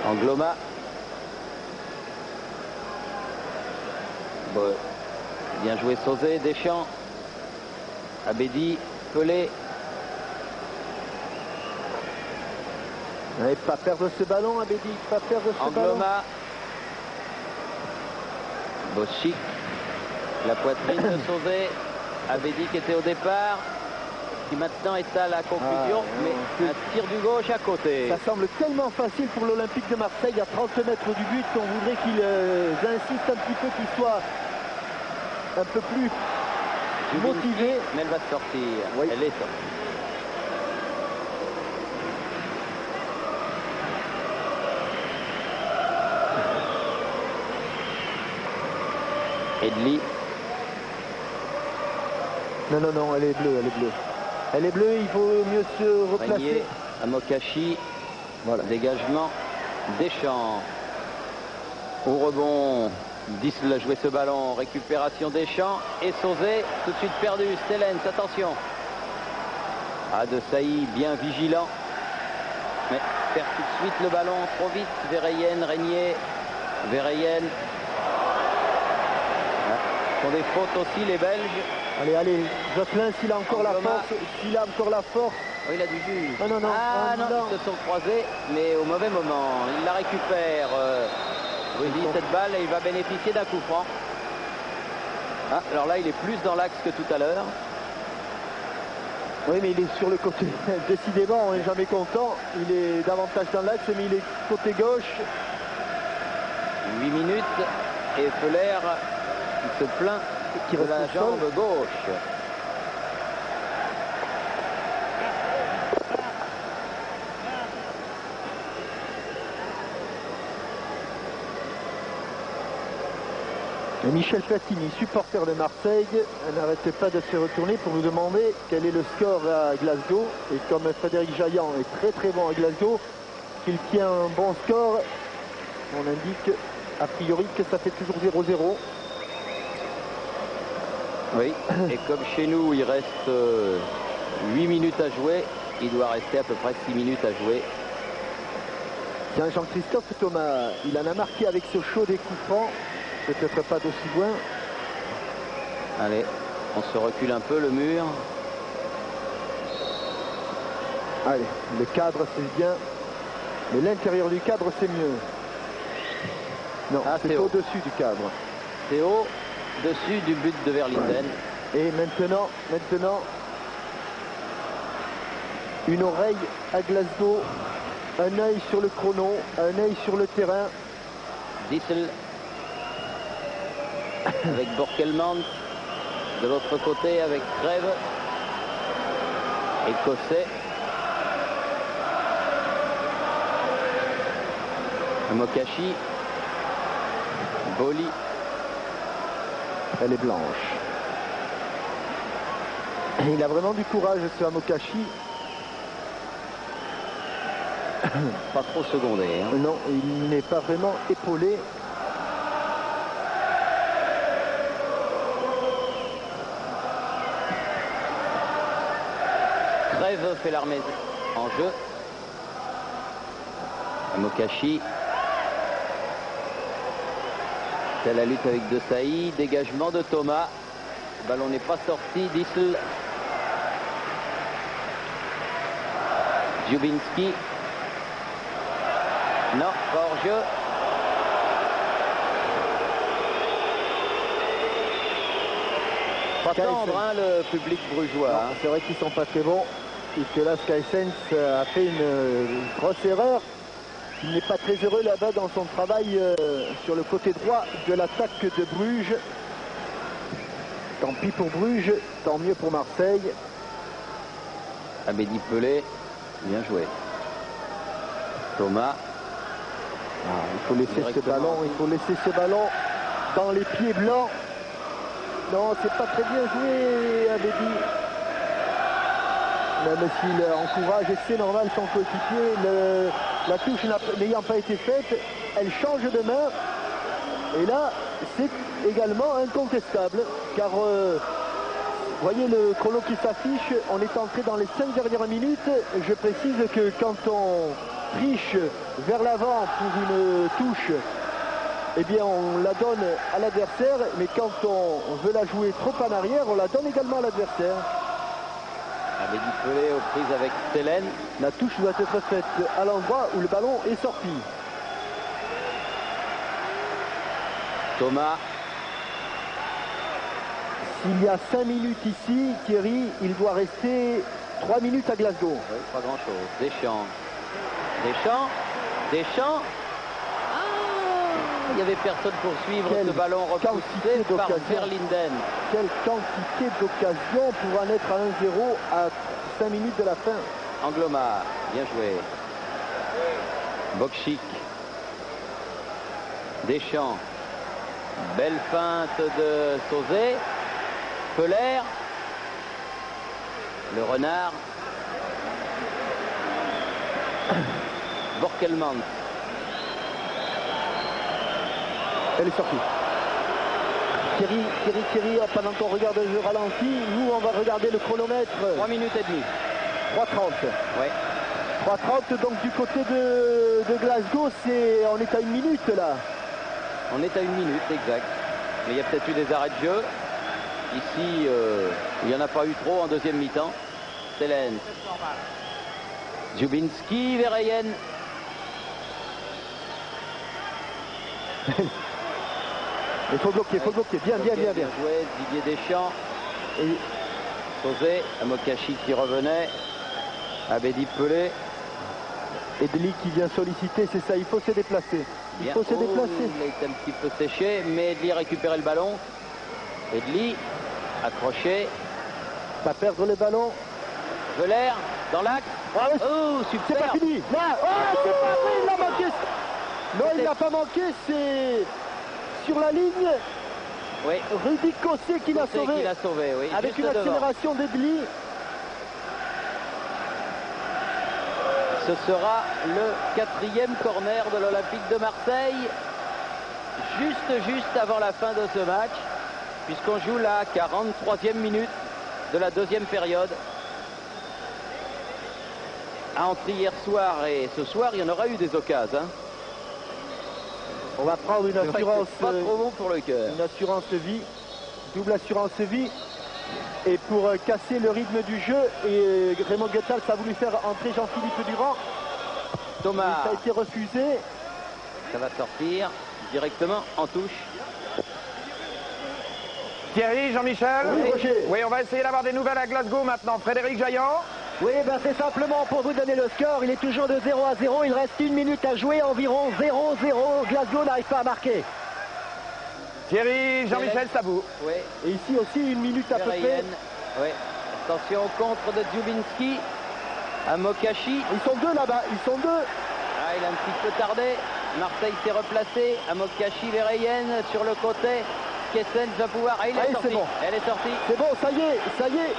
S1: Angloma. Bon. Bien joué Sauzé, Deschamps. Abedi, Pelé.
S2: Ouais, pas perdre ce ballon, Abedi, pas perdre ce ballon.
S1: Angloma. Bokchik. La poitrine de Sauzé. Abedi qui était au départ. Qui maintenant est à la conclusion. Mais un tir du gauche à côté.
S2: Ça semble tellement facile pour l'Olympique de Marseille à 30 mètres du but qu'on voudrait qu'ils insistent un petit peu, qu'ils soient un peu plus motivés.
S1: Mais elle va sortir.
S2: Oui.
S1: Elle est sortie. Edli.
S2: Non, non, non, elle est bleue, elle est bleue. Elle est bleue, il faut mieux se replacer.
S1: Régnier, Amokachi. Voilà. Dégagement. Deschamps. Au rebond. 10 a joué ce ballon. Récupération Deschamps. Et Sauzé. Tout de suite perdu. Stellens, attention. Ah, de Sailly, bien vigilant. Mais perd tout de suite le ballon trop vite. Verheyen, Régnier. Verheyen. Ils font des fautes aussi, les Belges.
S2: Allez, allez, Jocelyn, s'il a encore la
S1: Angloma.
S2: force, s'il a encore la force.
S1: Oh, il a du jus.
S2: Non, non, non.
S1: Ah non,
S2: non.
S1: ils se sont croisés, mais au mauvais moment. Il la récupère, Rudy, cette balle, et il va bénéficier d'un coup franc. Ah, alors là, il est plus dans l'axe que tout à l'heure.
S2: Oui, mais il est sur le côté. Décidément, on n'est jamais content. Il est davantage dans l'axe, mais il est côté gauche.
S1: 8 minutes, et Feller qui se plaint
S2: Qui
S1: de
S2: reste
S1: la
S2: au sol.
S1: jambe gauche.
S2: Et Michel Platini, supporter de Marseille, n'arrête pas de se retourner pour nous demander quel est le score à Glasgow. Et comme Frédéric Jaillant est très très bon à Glasgow, qu'il tient un bon score, on indique a priori que ça fait toujours 0-0.
S1: Oui, et comme chez nous, il reste 8 minutes à jouer, il doit rester à peu près 6 minutes à jouer.
S2: Tiens, Jean-Christophe Thomas, il en a marqué avec ce chaud des coups francs, peut-être pas d'aussi loin.
S1: Allez, on se recule un peu, le mur.
S2: Allez, le cadre c'est bien, mais l'intérieur du cadre c'est mieux. Non,
S1: Ah,
S2: c'est
S1: c'est haut.
S2: au-dessus du cadre.
S1: C'est haut, dessus du but de Verlinden.
S2: Et maintenant, une oreille à Glasgow Un œil sur le chrono, un œil sur le terrain.
S1: Dissel avec Borkelmans. De l'autre côté avec Crève. Écossais. Mokashi. Boli.
S2: Elle est blanche. Il a vraiment du courage, ce Amokachi.
S1: Pas trop secondé. Hein.
S2: Non, il n'est pas vraiment épaulé.
S1: Crève fait l'armée en jeu. Mokashi. C'est la lutte avec De Sailly. Dégagement de Thomas. Le ballon n'est pas sorti. Dissel. Dziubinski. Non, pas hors jeu. Pas tendre, hein, le public brugeois. Hein.
S2: C'est vrai qu'ils sont pas très bons. Puisque là, Skysense a fait une grosse erreur. Il n'est pas très heureux là-bas dans son travail sur le côté droit de l'attaque de Bruges. Tant pis pour Bruges, tant mieux pour Marseille.
S1: Abedi Pelé, bien joué. Thomas.
S2: Il faut laisser ce ballon, il faut laisser ce ballon dans les pieds blancs. Non, c'est pas très bien joué, Abedi. Même s'il encourage, et c'est normal, son coéquipier, la touche n'ayant pas été faite, elle change de main. Et là, c'est également incontestable, car voyez le chrono qui s'affiche, on est entré dans les 5 dernières minutes. Je précise que quand on triche vers l'avant pour une touche, eh bien on la donne à l'adversaire, mais quand on veut la jouer trop en arrière, on la donne également à l'adversaire.
S1: Abedi Pelé aux prises avec Stelen.
S2: La touche doit être faite à l'endroit où le ballon est sorti.
S1: Thomas.
S2: S'il y a 5 minutes ici, Thierry, il doit rester 3 minutes à Glasgow.
S1: Oui, pas grand-chose. Deschamps. Deschamps. Deschamps. Il n'y avait personne pour suivre ce ballon repoussé par Verlinden.
S2: Quelle quantité d'occasions pour en être à 1-0 à 5 minutes de la fin.
S1: Angloma, bien joué. Bokchik. Deschamps. Belle feinte de Sauzet. Peuler. Le renard. Borkelmans.
S2: Elle est sortie. Thierry, pendant qu'on regarde le jeu ralenti, nous on va regarder le chronomètre.
S1: 3 minutes et demie.
S2: 3:30.
S1: Ouais.
S2: 3:30, donc du côté de Glasgow, on est à 1 minute là.
S1: On est à 1 minute, exact. Mais il y a peut-être eu des arrêts de jeu. Ici, il n'y en a pas eu trop en deuxième mi-temps. Stelen. Dziubinski, Vereyen.
S2: Il faut bloquer, bien.
S1: Bien joué, Didier Deschamps.
S2: Et
S1: Sauzet, Mokashi qui revenait. Abedi Pelé.
S2: Edli qui vient solliciter, c'est ça, il faut se déplacer. Il faut se déplacer.
S1: Il est un petit peu séché, mais Edli a récupéré le ballon. Edli, accroché.
S2: Pas perdre le ballon.
S1: Veler, dans l'axe.
S2: Ah oui.
S1: Oh, super.
S2: C'est pas fini. Là, c'est pas vrai, il a manqué. Non, il n'a pas manqué, c'est sur la ligne.
S1: Oui.
S2: Rudy Cossé qui l'a sauvé.
S1: Qui l'a sauvé, oui.
S2: Avec
S1: juste
S2: une
S1: devant.
S2: accélération d'Edli.
S1: Ce sera le 4e corner de l'Olympique de Marseille. Juste avant la fin de ce match. Puisqu'on joue la 43e minute de la deuxième période. Entre hier soir et ce soir, il y en aura eu des occasions. Hein.
S2: On va prendre une assurance.
S1: Pas trop bon pour le cœur.
S2: Une assurance vie. Double assurance vie. Et pour casser le rythme du jeu, et Raymond Goethals a voulu faire entrer Jean-Philippe Durand.
S1: Thomas.
S2: Ça a été refusé.
S1: Ça va sortir directement en touche.
S3: Thierry, Jean-Michel.
S2: Oui, Roger.
S3: Oui, on va essayer d'avoir des nouvelles à Glasgow maintenant. Frédéric Jaillant.
S4: Oui, ben c'est simplement pour vous donner le score. Il est toujours de 0-0. Il reste 1 minute à jouer, environ 0-0. Glasgow n'arrive pas à marquer.
S3: Thierry, Jean-Michel Sabou.
S1: Oui.
S2: Et ici aussi 1 minute à peu près.
S1: Oui. Attention au contre de Dziubinski. À Mokashi.
S2: Ils sont deux là-bas, ils sont deux.
S1: Ah, il a un petit peu tardé. Marseille s'est replacé. À Mokashi, Verheyen sur le côté. Kessens va pouvoir. Ah, il est sorti.
S2: Bon.
S1: Elle est sortie.
S2: C'est bon, ça y est, ça y est.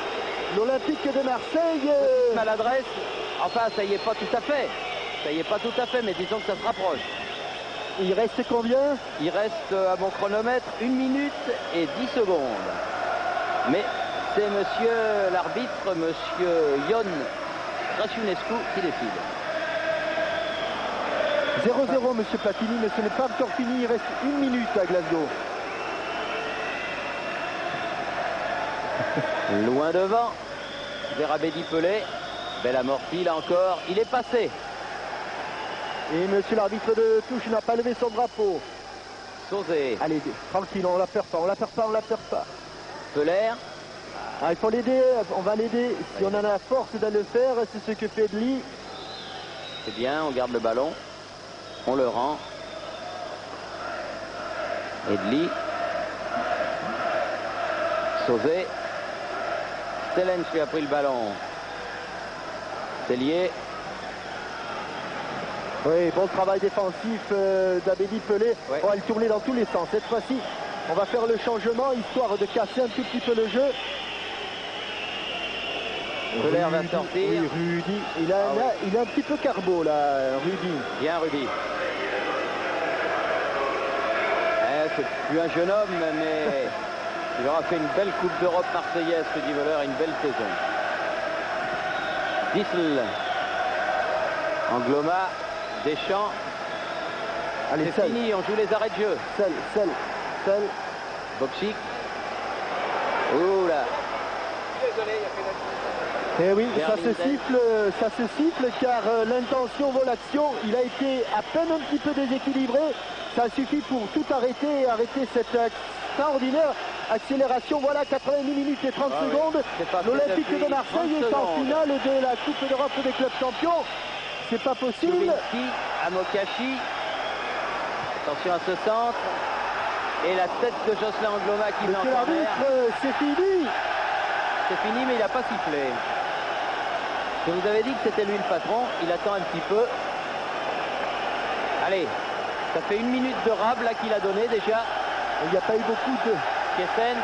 S2: L'Olympique de Marseille.
S1: Maladresse. Enfin, ça y est pas tout à fait. Ça y est pas tout à fait, mais disons que ça se rapproche.
S2: Il reste combien?
S1: Il reste à mon chronomètre 1 minute et 10 secondes. Mais c'est monsieur l'arbitre, monsieur Ion Krasiunescu qui décide.
S2: 0-0 monsieur Platini, mais ce n'est pas encore fini, il reste 1 minute à Glasgow.
S1: Loin devant, vers Abedi Pelé. Belle amortie là encore, il est passé.
S2: Et monsieur l'arbitre de touche n'a pas levé son drapeau.
S1: Sauzé.
S2: Allez, tranquille, on la perd pas, on la perd pas, on la perd pas.
S1: Peler.
S2: Ah, il faut l'aider, on va l'aider. Si on en a la force de le faire, c'est ce que fait Edli.
S1: C'est bien, on garde le ballon. On le rend. Edli. Sauzé. Stellens lui a pris le ballon. Tellier.
S2: Oui, bon travail défensif d'Abedi Pelé.
S1: Ouais.
S2: On va le tourner dans tous les sens. Cette fois-ci, on va faire le changement, histoire de casser un tout petit peu le jeu.
S1: Peler va
S2: Rudy,
S1: sortir.
S2: oui, Rudy. Il a un petit peu carbo là, Rudy.
S1: Bien Rudy. C'est plus un jeune homme, mais il aura fait une belle Coupe d'Europe marseillaise, Rudy Völler, une belle saison. Dissel. Angloma. Deschamps.
S2: Allez,
S1: C'est
S2: seul,
S1: fini, on joue les arrêts de jeu.
S2: seul.
S1: Bokchik. Ouh là.
S2: Et oui, ça
S1: Berlinden.
S2: se siffle car l'intention vaut l'action. Il a été à peine un petit peu déséquilibré. Ça suffit pour tout arrêter et arrêter cette extraordinaire accélération. Voilà, 88 minutes et 30 secondes. L'Olympique de Marseille est en finale de la Coupe d'Europe des clubs champions. C'est pas possible.
S1: Dziubinski à Mokashi. Attention à ce centre. Et la tête de Jocelyn Angloma qui met en
S2: Monsieur
S1: corner.
S2: l'arbitre, c'est fini.
S1: C'est fini, mais il n'a pas sifflé. Je vous avais dit que c'était lui le patron. Il attend un petit peu. Allez, ça fait 1 minute de rab là qu'il a donné déjà.
S2: Il n'y a pas eu beaucoup de...
S1: Kessens.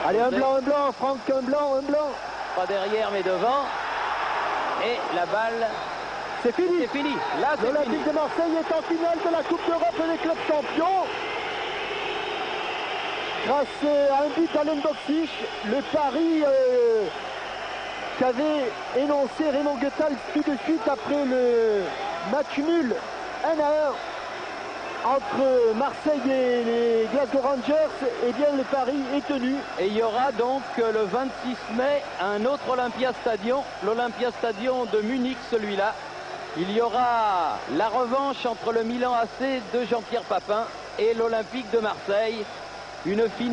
S2: Allez, un blanc, Franck, un blanc.
S1: Pas derrière, mais devant. Et la balle,
S2: C'est fini.
S1: c'est fini. Là, c'est fini.
S2: L'Olympique de Marseille est en finale de la Coupe d'Europe des clubs champions. Grâce à un but d'Alain Boxic, le pari qu'avait énoncé Raymond Goethals tout de suite après le match nul 1-1 entre Marseille et les Glasgow Rangers, eh bien le pari est tenu.
S1: Et il y aura donc le 26 mai un autre Olympia Stadium, l'Olympia Stadium de Munich, celui-là. Il y aura la revanche entre le Milan AC de Jean-Pierre Papin et l'Olympique de Marseille. Une finale.